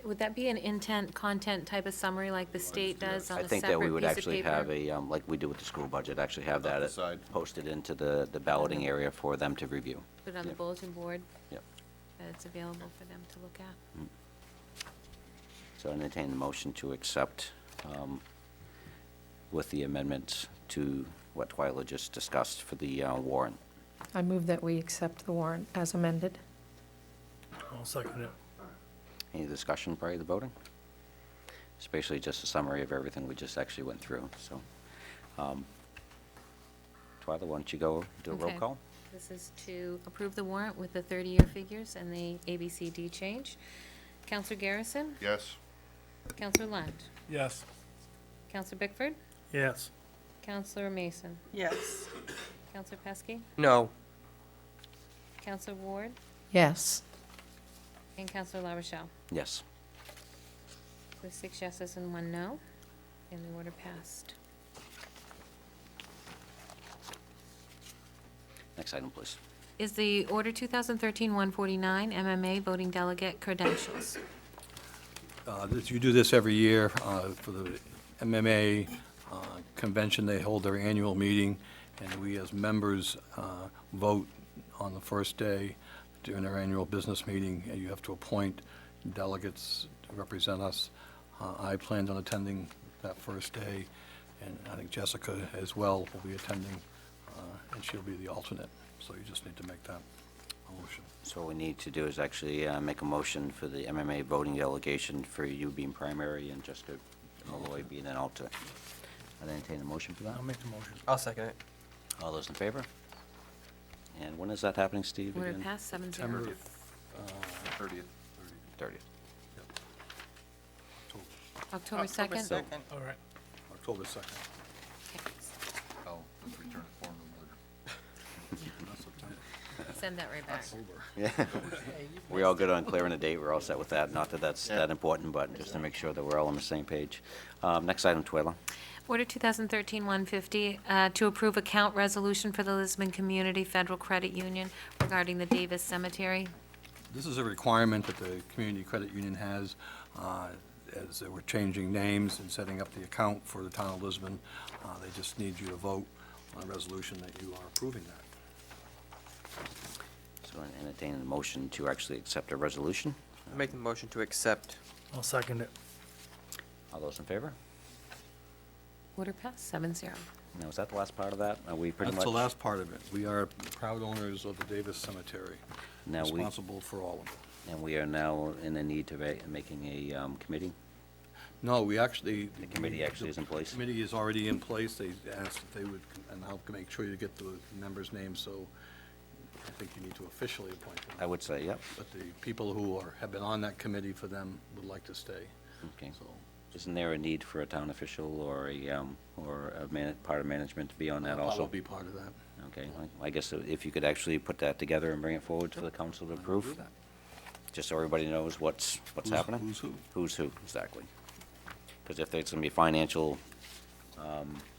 would that be an intent, content type of summary like the state does on I a think that we separate would piece of actually paper? have a, like we do with the school budget, actually have Off the that side. posted into the balloting area for them to review. Put it on the Yep. bulletin board, Yep. that it's available for them to look at. So I entertain the motion to accept with the amendments to what Twyla just discussed for the warrant. I move that we accept the warrant as amended. I'll second it. Any discussion prior to the voting? It's basically just a summary of everything we just actually went through, so. Twyla, why don't you go do a roll Okay. call? This is to approve the warrant with the 30-year figures and the ABCD change. Counselor Garrison? Yes. Counselor Lund? Yes. Counselor Bickford? Yes. Counselor Mason? Yes. Counselor Pesky? No. Counselor Ward? Yes. And Counselor LaRochelle? Yes. With 6 yeses and 1 no, and the order passed. Next item, please. Is the Order 2013-149 MMA voting delegate credentials? You do this every year for the MMA convention. They hold their annual meeting, and we as members vote on the first day during our annual business meeting, and you have to appoint delegates to represent us. I planned on attending that first day, and I think Jessica as well will be attending, and she'll be the alternate. So you just need to make that motion. So what we need to do is actually make a motion for the MMA voting delegation for you being primary and Jessica Malloy being an alternate. I'll entertain a motion for that. I'll make the motion. I'll second it. All those in favor? And when is that happening, Steve, Would it again? pass 7-0? September 30th. 30th. October 2nd? October 2nd. All right. October 2nd. Oh, let's return the form later. Not September. Send that right back. Yeah. We're all good on clearing the date, we're all set with that, not that that's that important, but just to make sure that we're all on the same page. Next item, Twyla. Order 2013-150, to approve account resolution for the Lisbon Community Federal Credit Union regarding the Davis Cemetery. This is a requirement that the Community Credit Union has, as we're changing names and setting up the account for the town of Lisbon. They just need you to vote on a resolution that you are approving that. So I entertain a motion to actually accept a resolution. Make the motion to accept. I'll second it. All those in favor? Order passed 7-0. Now, is that the last part of that? Are we pretty much? That's the last part of it. We are proud owners of the Davis Cemetery, Now we, responsible for all of it. and we are now in the need to making a committee? No, we actually. The committee actually is in place? Committee is already in place. They asked if they would, and I'll make sure you get the members' names, so I think you need to officially appoint them. I would say, yep. But the people who have been on that committee for them would like to stay, Okay. so. Isn't there a need for a town official or a part of management to be on that also? I'll be part of that. Okay, I guess if you could actually put that together and bring it forward to the council to I will approve, do that. just so everybody knows what's happening? Who's who? Who's who, exactly. Because if there's gonna be financial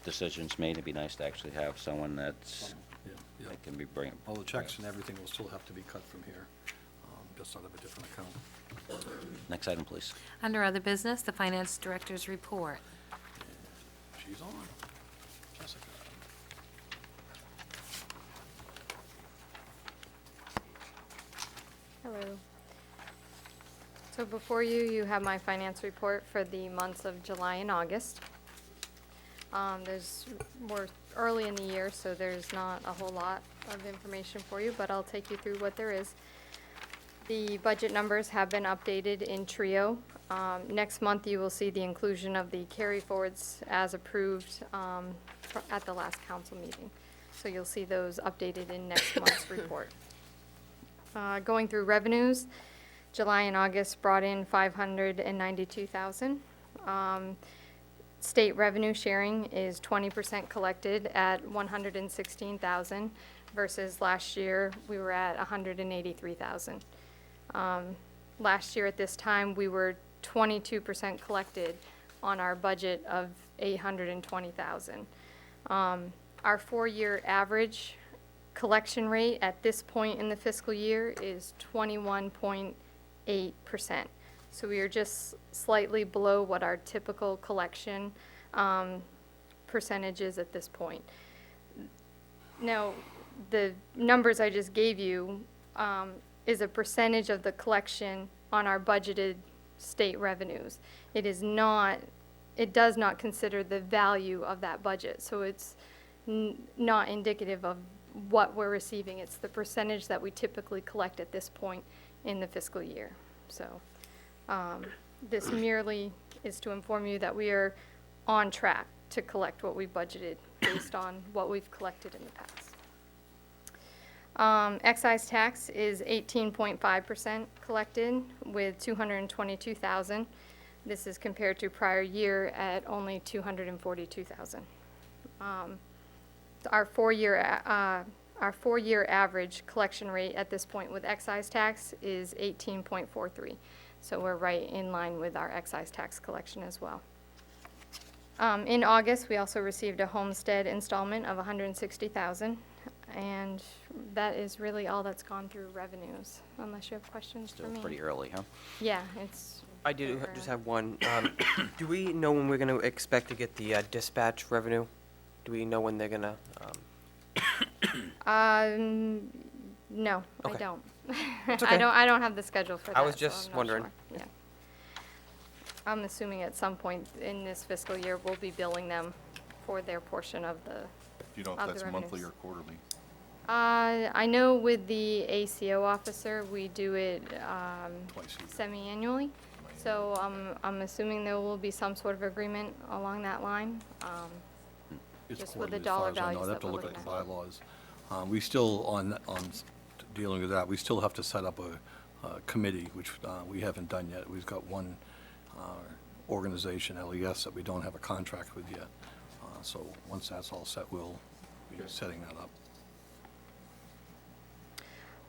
decisions made, it'd be nice to actually have someone that's, Yeah, yeah. that can be bringing. All the checks and everything will still have to be cut from here, just out of a different account. Next item, please. Under other business, the finance director's report. She's on. Jessica. Hello. So before you, you have my finance report for the months of July and August. We're early in the year, so there's not a whole lot of information for you, but I'll take you through what there is. The budget numbers have been updated in Trio. Next month, you will see the inclusion of the carry forwards as approved at the last council meeting. So you'll see those updated in next month's report. Going through revenues, July and August brought in $592,000. State revenue sharing is 20% collected at $116,000 versus last year we were at $183,000. Last year at this time we were 22% collected on our budget of $820,000. Our 4-year average collection rate at this point in the fiscal year is 21.8%. So we are just slightly below what our typical collection percentage is at this point. Now, the numbers I just gave you is a percentage of the collection on our budgeted state revenues. It does not consider the value of that budget, so it's not indicative of what we're receiving. It's the percentage that we typically collect at this point in the fiscal year. So this merely is to inform you that we are on track to collect what we budgeted based on what we've collected in the past. Excise tax is 18.5% collected with $222,000. This is compared to prior year at only $242,000. Our 4-year average collection rate at this point with excise tax is 18.43. So we're right in line with our excise tax collection as well. In August, we also received a homestead installment of $160,000, and that is really all that's gone through revenues, unless you have questions for Still me. pretty early, huh? Yeah, it's. I do very just early. have one. Do we know when we're going to expect to get the dispatch revenue? Do we know when they're going to? No, I Okay. don't. It's okay. I don't have the schedule for that. I was so just I'm not wondering. sure. Yeah. I'm assuming at some point in this fiscal year, we'll be billing them for their portion of the, Do you know if Of the that's monthly revenues. or quarterly? I know with the ACO officer, we do it Twice a year. semi-annually. So I'm assuming there will be some sort of agreement along that line. It's Just with the quarterly, as dollar far as I know. values I'd have that to we're look at looking the at. bylaws. We still, on dealing with that, we still have to set up a committee, which we haven't done yet. We've got one organization, LES, that we don't have a contract with yet. So once that's all set, we'll be setting that up.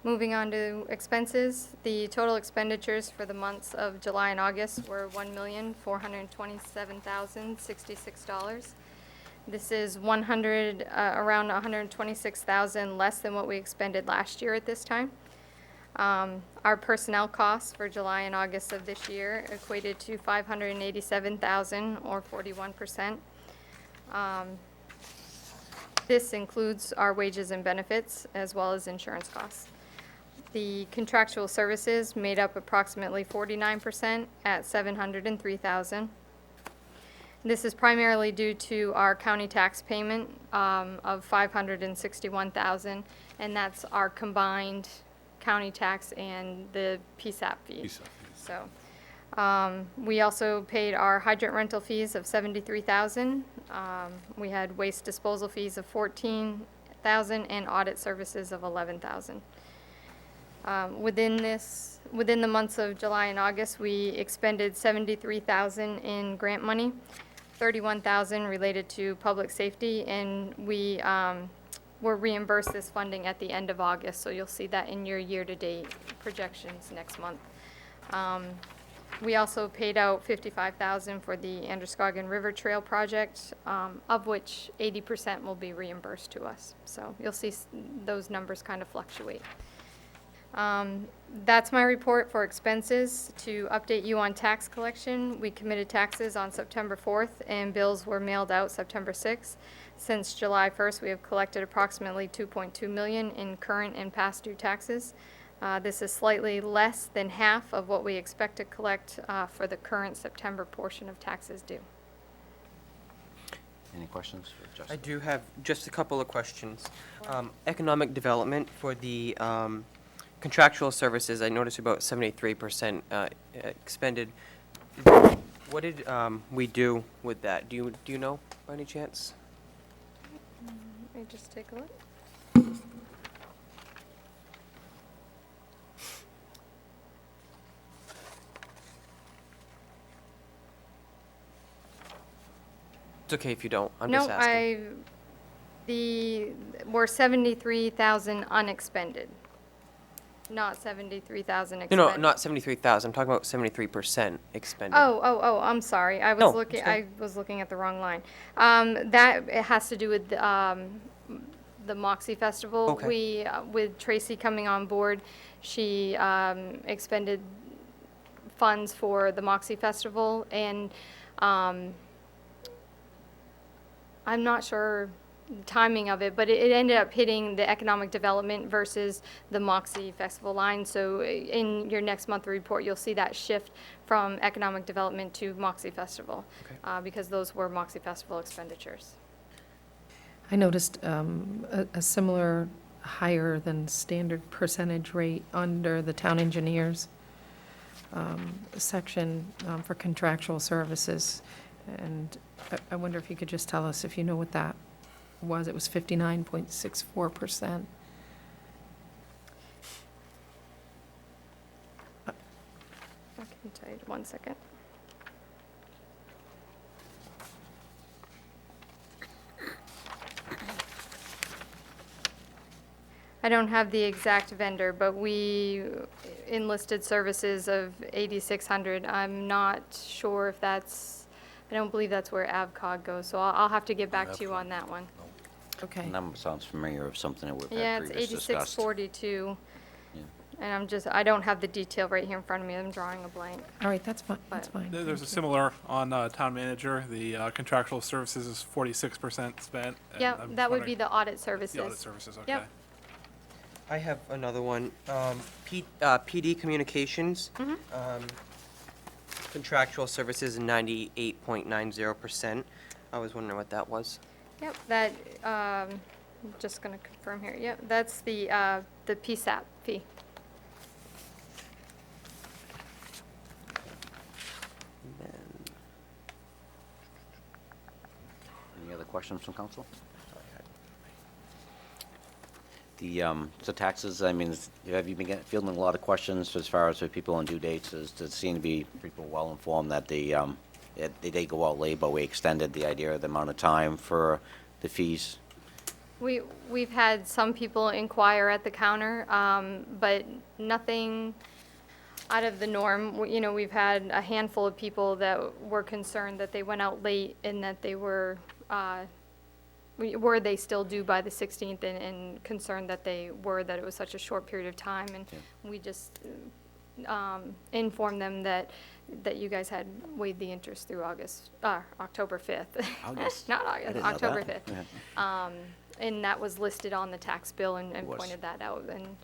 Moving on to expenses, the total expenditures for the months of July and August were $1,427,066. This is around 126,000 less than what we expended last year at this time. Our personnel costs for July and August of this year equated to 587,000 or 41%. This includes our wages and benefits as well as insurance costs. The contractual services made up approximately 49% at 703,000. This is primarily due to our county tax payment of 561,000, and that's our combined county tax and the PSAP fee. So we also paid our hydrant rental fees of 73,000. We had waste disposal fees of 14,000 and audit services of 11,000. Within the months of July and August, we expended 73,000 in grant money, 31,000 related to public safety, and we were reimbursed this funding at the end of August, so you'll see that in your year-to-date projections next month. We also paid out 55,000 for the Androscoggin River Trail project, of which 80% will be reimbursed to us. So you'll see those numbers kind of fluctuate. That's my report for expenses. To update you on tax collection, we committed taxes on September 4th, and bills were mailed out September 6th. Since July 1st, we have collected approximately $2.2 million in current and past due taxes. This is slightly less than half of what we expect to collect for the current September portion of taxes due. Any questions for I Justin? do have just a couple of questions. Economic development for the contractual services, I noticed about 73% expended. What did we do with that? Do you know by any chance? Let me just take a look. It's okay if you don't. I'm No, just asking. we're 73,000 unexpended, not 73,000 No, expended. not 73,000. I'm talking about 73% expended. Oh, I'm sorry. No, it's okay. I was looking at the wrong line. It has to do with the Moxie Festival. Okay. We, with Tracy coming on board, she expended funds for the Moxie Festival, and I'm not sure the timing of it, but it ended up hitting the economic development versus the Moxie Festival line. So in your next month report, you'll see that shift from economic development to Moxie Festival, because those were Moxie Festival expenditures. I noticed a similar higher than standard percentage rate under the town engineers section for contractual services. And I wonder if you could just tell us if you know what that was. It was 59.64%. I can tell you, 1 second. I don't have the exact vendor, but we enlisted services of 8,600. I'm not sure if that's, I don't believe that's where AvCog goes, so I'll have to get back to you on that one. Okay. The number sounds familiar of something that we've Yeah, had it's previously discussed. 8642. Yeah. And I don't have the detail right here in front of me. I'm drawing a blank. All right, that's fine, that's But- fine. There's a Thank you. similar on town manager. The contractual services is 46% spent. and Yeah, I'm that would be wondering- the audit services. The audit services, okay. Yep. I have another one. PD Communications. Contractual services 98.90%. I was wondering what that was. Yep, that, I'm just gonna confirm here. Yep, that's the PSAP fee. Any other questions from council? The taxes, I mean, have you been fielding a lot of questions as far as with people on due dates? Does seem to be people well informed that they did go out late, but we extended the idea of the amount of time for the fees? We've had some people inquire at the counter, but nothing out of the norm. You know, we've had a handful of people that were concerned that they went out late and that they were they still due by the 16th, and concerned that that it was such a short period of time. And we just informed them that you guys had waived the interest through October 5th. August? Not I August, didn't know October that. 5th. Yeah. And that was listed on the tax bill and was. pointed that out. And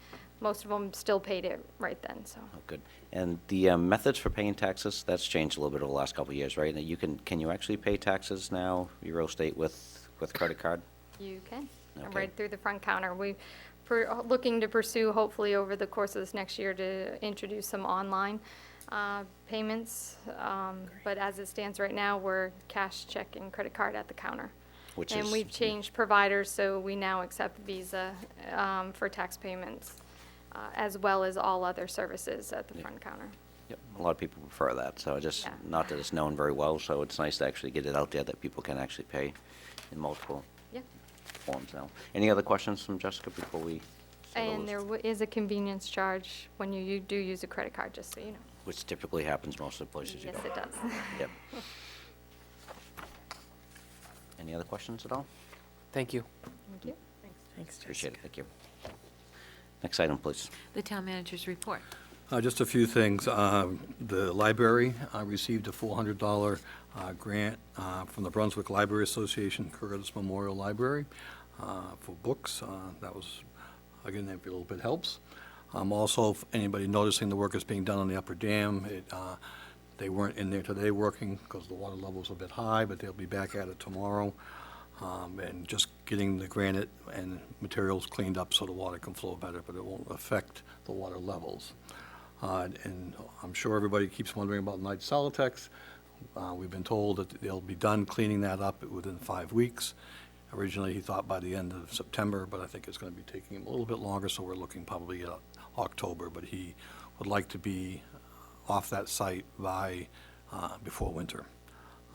most of them still paid it right then, so. Oh, good. And the methods for paying taxes, that's changed a little bit over the last couple of years, right? And can you actually pay taxes now, your real estate, with credit card? You can, Okay. right through the front counter. We're looking to pursue, hopefully over the course of this next year, to introduce some online payments. But as it stands right now, we're cash, check, and credit card at the counter. And we've changed providers, so we now accept Visa for tax payments, as well as all other services at the front counter. Yep, a lot of people prefer that, so Yeah. not that it's known very well, so it's nice to actually get it out there that people can actually pay in multiple Yeah. forms now. Any other questions from Jessica before we? And there is a convenience charge when you do use a credit card, just so you know. Which typically happens most of the places you Yes, go. it does. Yep. Any other questions at all? Thank you. Thank you. Thanks, Appreciate it, thank you. Next item, please. The town manager's report. Just a few things. The library received a $400 grant from the Brunswick Library Association, Curtis Memorial Library, for books. That was, again, if a little bit helps. Also, if anybody noticing the work that's being done on the upper dam, they weren't in there today working because the water level's a bit high, but they'll be back at it tomorrow. And just getting the granite and materials cleaned up so the water can flow better, but it won't affect the water levels. And I'm sure everybody keeps wondering about Knight Celotex. We've been told that they'll be done cleaning that up within 5 weeks. Originally, he thought by the end of September, but I think it's going to be taking him a little bit longer, so we're looking probably at October. But he would like to be off that site by before winter.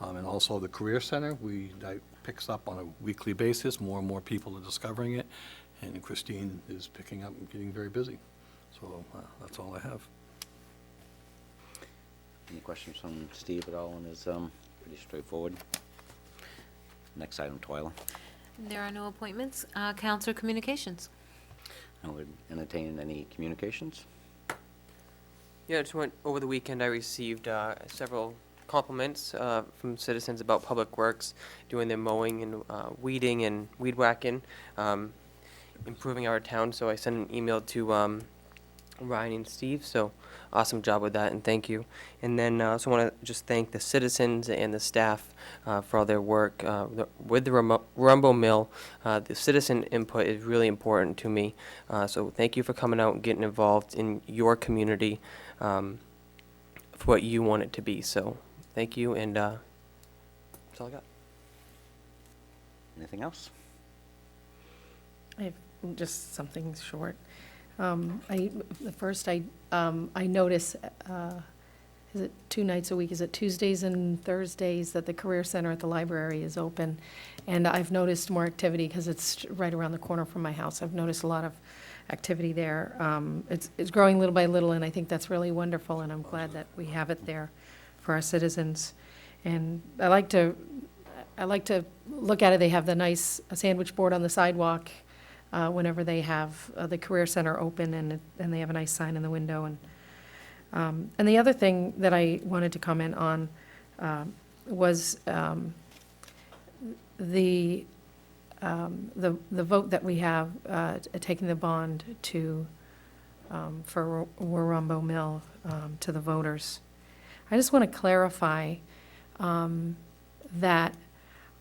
And also the Career Center, that picks up on a weekly basis. More and more people are discovering it, and Christine is picking up and getting very busy. So that's all I have. Any questions from Steve at all? And it's pretty straightforward. Next item, Twyla. There are no appointments. Council communications. I would entertain any communications. Yeah, I just went over the weekend. I received several compliments from citizens about Public Works doing their mowing and weeding and weed whacking, improving our town. So I sent an email to Ryan and Steve. So awesome job with that, and thank you. And then I also want to just thank the citizens and the staff for all their work with the Rumbo Mill. The citizen input is really important to me. So thank you for coming out and getting involved in your community for what you want it to be. So thank you, and that's all I got. Anything else? I have just something short. I notice, is it 2 nights a week? Is it Tuesdays and Thursdays that the Career Center at the library is open? And I've noticed more activity because it's right around the corner from my house. I've noticed a lot of activity there. It's growing little by little, and I think that's really wonderful, and I'm glad that we have it there for our citizens. And I like to look at it. They have the nice sandwich board on the sidewalk whenever they have the Career Center open, and they have a nice sign in the window. And the other thing that I wanted to comment on was the vote that we have taking the bond for Warumbo Mill to the voters. I just want to clarify that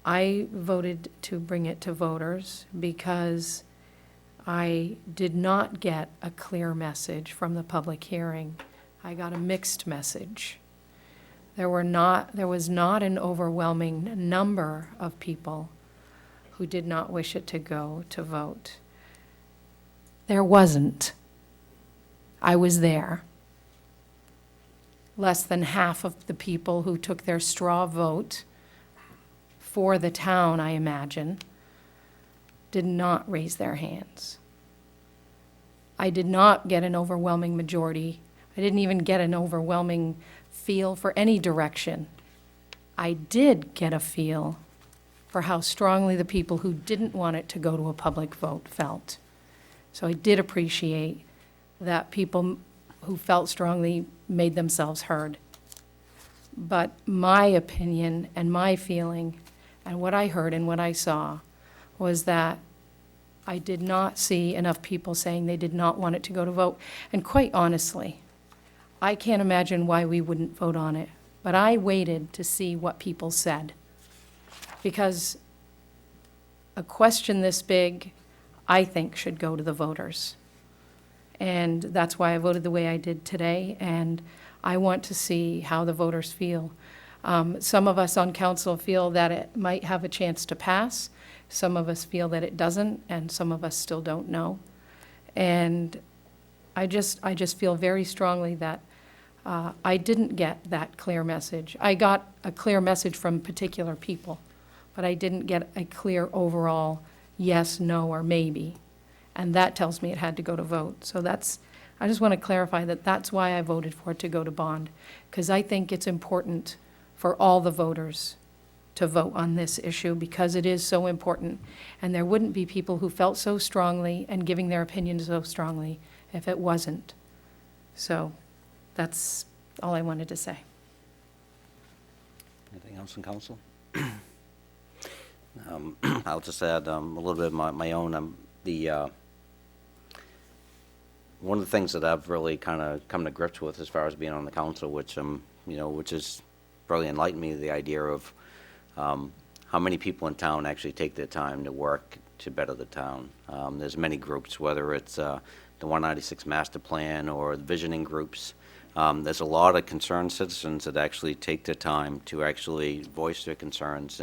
I voted to bring it to voters because I did not get a clear message from the public hearing. I got a mixed message. There was not an overwhelming number of people who did not wish it to go to vote. There wasn't. I was there. Less than half of the people who took their straw vote for the town, I imagine, did not raise their hands. I did not get an overwhelming majority. I didn't even get an overwhelming feel for any direction. I did get a feel for how strongly the people who didn't want it to go to a public vote felt. So I did appreciate that people who felt strongly made themselves heard. But my opinion and my feeling and what I heard and what I saw was that I did not see enough people saying they did not want it to go to vote. And quite honestly, I can't imagine why we wouldn't vote on it. But I waited to see what people said. Because a question this big, I think, should go to the voters. And that's why I voted the way I did today, and I want to see how the voters feel. Some of us on council feel that it might have a chance to pass. Some of us feel that it doesn't, and some of us still don't know. And I just feel very strongly that I didn't get that clear message. I got a clear message from particular people, but I didn't get a clear overall yes, no, or maybe. And that tells me it had to go to vote. So I just want to clarify that that's why I voted for it to go to bond, because I think it's important for all the voters to vote on this issue because it is so important. And there wouldn't be people who felt so strongly and giving their opinions so strongly if it wasn't. So that's all I wanted to say. Anything else in council? I'll just add a little bit of my own. One of the things that I've really kind of come to grips with as far as being on the council, which has really enlightened me, the idea of how many people in town actually take their time to work to better the town. There's many groups, whether it's the 196 Master Plan or the visioning groups. There's a lot of concerned citizens that actually take their time to actually voice their concerns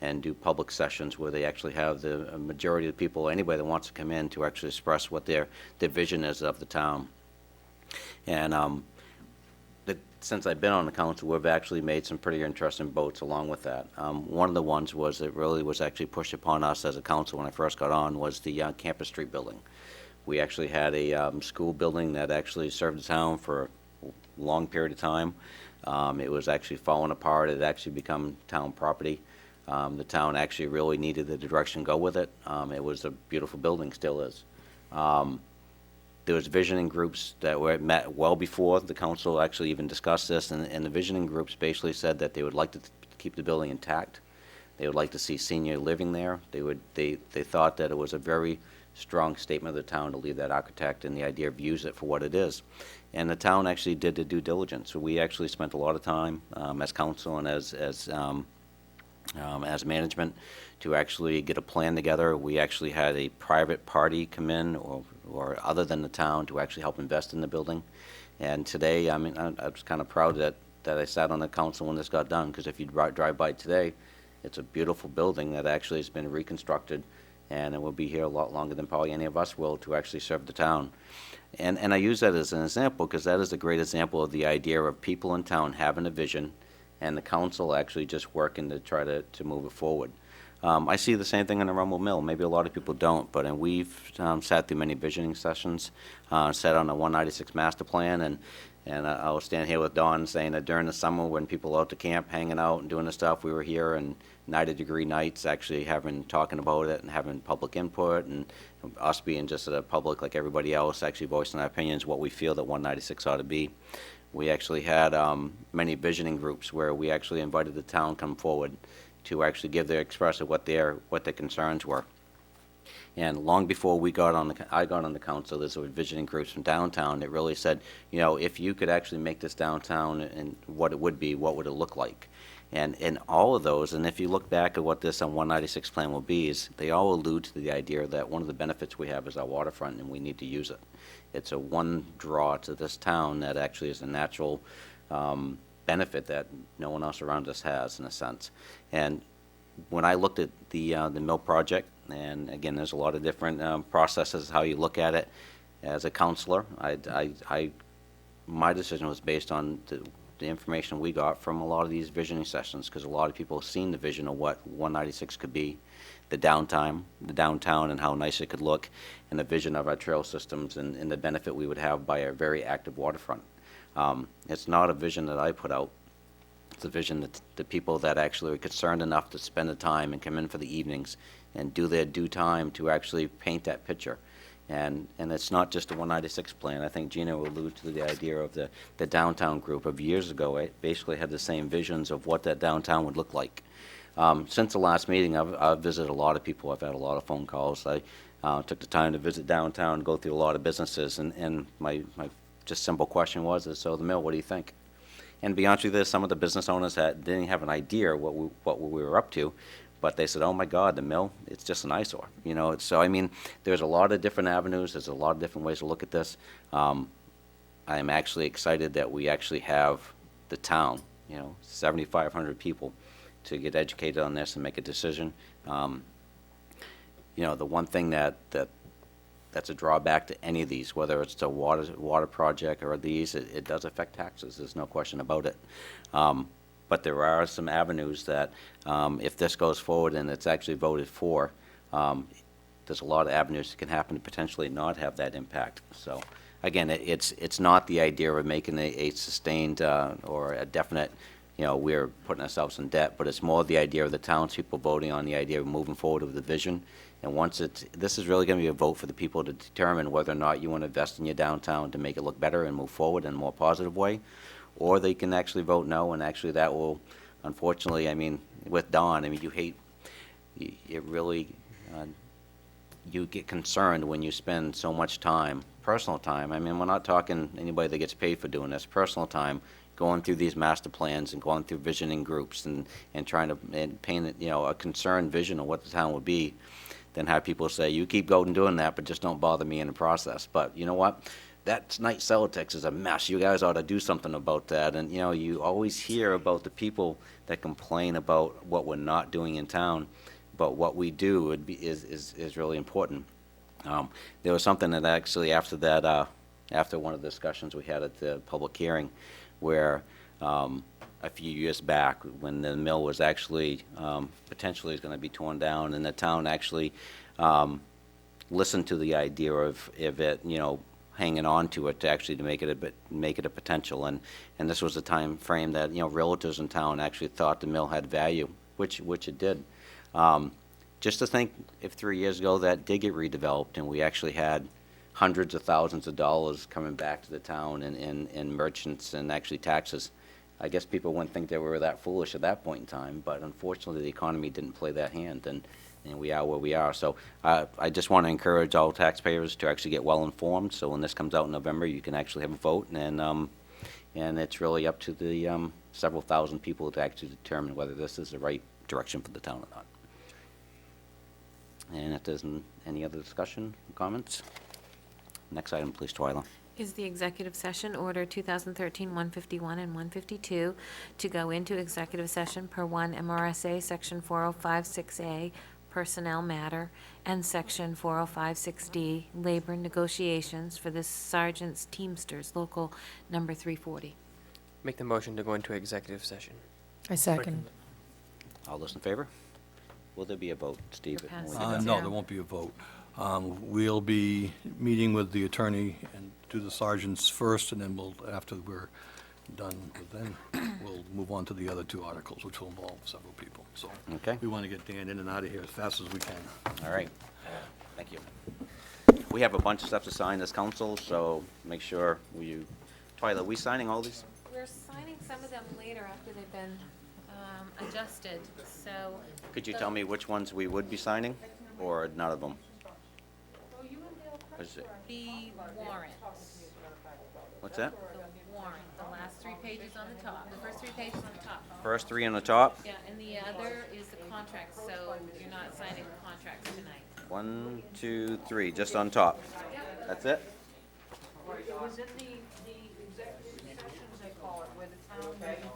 and do public sessions where they actually have the majority of the people, anybody that wants to come in, to actually express what their vision is of the town. And since I've been on the council, we've actually made some pretty interesting votes along with that. One of the ones was that really was actually pushed upon us as a council when I first got on was the Campus Street building. We actually had a school building that actually served the town for long period of time. It was actually falling apart. It had actually become town property. The town actually really needed the direction to go with it. It was a beautiful building, still is. There was visioning groups that were met well before the council actually even discussed this, and the visioning groups basically said that they would like to keep the building intact. They would like to see senior living there. They thought that it was a very strong statement of the town to leave that architect and the idea of use it for what it is. And the town actually did the due diligence. So we actually spent a lot of time as council and as management to actually get a plan together. We actually had a private party come in or other than the town to actually help invest in the building. And today, I was kind of proud that I sat on the council when this got done, because if you drive by today, it's a beautiful building that actually has been reconstructed, and it will be here a lot longer than probably any of us will to actually serve the town. And I use that as an example because that is a great example of the idea of people in town having a vision and the council actually just working to try to move it forward. I see the same thing in the Rumble Mill. Maybe a lot of people don't, but we've sat through many visioning sessions, sat on the 196 Master Plan, and I will stand here with Dawn saying that during the summer when people are out to camp hanging out and doing the stuff, we were here and 90-degree nights actually talking about it and having public input, and us being just a public like everybody else actually voicing our opinions, what we feel that 196 ought to be. We actually had many visioning groups where we actually invited the town come forward to actually express what their concerns were. And long before I got on the council, there's visioning groups from downtown that really said, if you could actually make this downtown and what it would be, what would it look like? And in all of those, and if you look back at what this 196 plan will be, is they all allude to the idea that one of the benefits we have is our waterfront, and we need to use it. It's a one draw to this town that actually is a natural benefit that no one else around us has, in a sense. And when I looked at the mill project, and again, there's a lot of different processes how you look at it. As a counselor, my decision was based on the information we got from a lot of these visioning sessions, because a lot of people have seen the vision of what 196 could be, the downtown, and how nice it could look, and the vision of our trail systems and the benefit we would have by a very active waterfront. It's not a vision that I put out. It's a vision that the people that actually are concerned enough to spend the time and come in for the evenings and do their due time to actually paint that picture. And it's not just a 196 plan. I think Gina will allude to the idea of the downtown group of years ago. It basically had the same visions of what that downtown would look like. Since the last meeting, I've visited a lot of people. I've had a lot of phone calls. I took the time to visit downtown, go through a lot of businesses, and my just simple question was, so the mill, what do you think? And to be honest with you, some of the business owners that didn't have an idea what we were up to, but they said, oh my God, the mill, it's just an eyesore. You know, so I mean, there's a lot of different avenues. There's a lot of different ways to look at this. I am actually excited that we actually have the town, 7,500 people to get educated on this and make a decision. The one thing that's a drawback to any of these, whether it's the water project or these, it does affect taxes. There's no question about it. But there are some avenues that, if this goes forward and it's actually voted for, there's a lot of avenues that can happen to potentially not have that impact. So, again, it's not the idea of making a sustained or a definite, we're putting ourselves in debt, but it's more the idea of the townspeople voting on the idea of moving forward with the vision. And once this is really going to be a vote for the people to determine whether or not you want to invest in your downtown to make it look better and move forward in a more positive way, or they can actually vote no, and actually that will, unfortunately, I mean, with Don, I mean, it really, you get concerned when you spend so much time, personal time. I mean, we're not talking anybody that gets paid for doing this, personal time, going through these master plans and going through visioning groups and trying to paint, a concerned vision of what the town would be. Then have people say, you keep going doing that, but just don't bother me in the process. But you know what? That night Celotex is a mess. You guys ought to do something about that. And, you always hear about the people that complain about what we're not doing in town, but what we do is really important. There was something that actually after one of the discussions we had at the public hearing where a few years back when the mill was actually potentially going to be torn down, and the town actually listened to the idea of it, hanging on to it to actually to make it a potential. And this was a time frame that realtors in town actually thought the mill had value, which it did. Just to think, if 3 years ago that did get redeveloped and we actually had hundreds of thousands of dollars coming back to the town in merchants and actually taxes, I guess people wouldn't think they were that foolish at that point in time, but unfortunately the economy didn't play that hand, and we are where we are. So I just want to encourage all taxpayers to actually get well informed, so when this comes out in November, you can actually have a vote, and it's really up to the several thousand people to actually determine whether this is the right direction for the town or not. And if there's any other discussion, comments? Next item, please, Twyla. Is the executive session order 2013-151 and 152 to go into executive session per 1 MRSA Section 4056A Personnel Matter and Section 4056D Labor Negotiations for the Sergeant's Teamsters Local Number 340. Make the motion to go into executive session. I second. All those in favor? Will there be a vote, Steve? We're passing When we- it. No, there won't be a vote. We'll be meeting with the attorney and do the sergeants first, and then after we're done with them, we'll move on to the other two articles, which will involve several people. So Okay. we want to get Dan in and out of here as fast as we can. All right. Thank you. We have a bunch of stuff to sign as council, so make sure Twyla, are we signing all these? We're signing some of them later after they've been adjusted, so. Could you tell me which ones we would be signing, or none of them? Oh, you and Dale Let's see. The warrant. What's that? The warrant, the last 3 pages on the top, the first 3 pages on the top. First 3 on the top. Yeah, and the other is the contract, so you're not signing the contracts tonight. 1, 2, 3, just on top. That's it? It was in the executive sessions, they call it, where the town.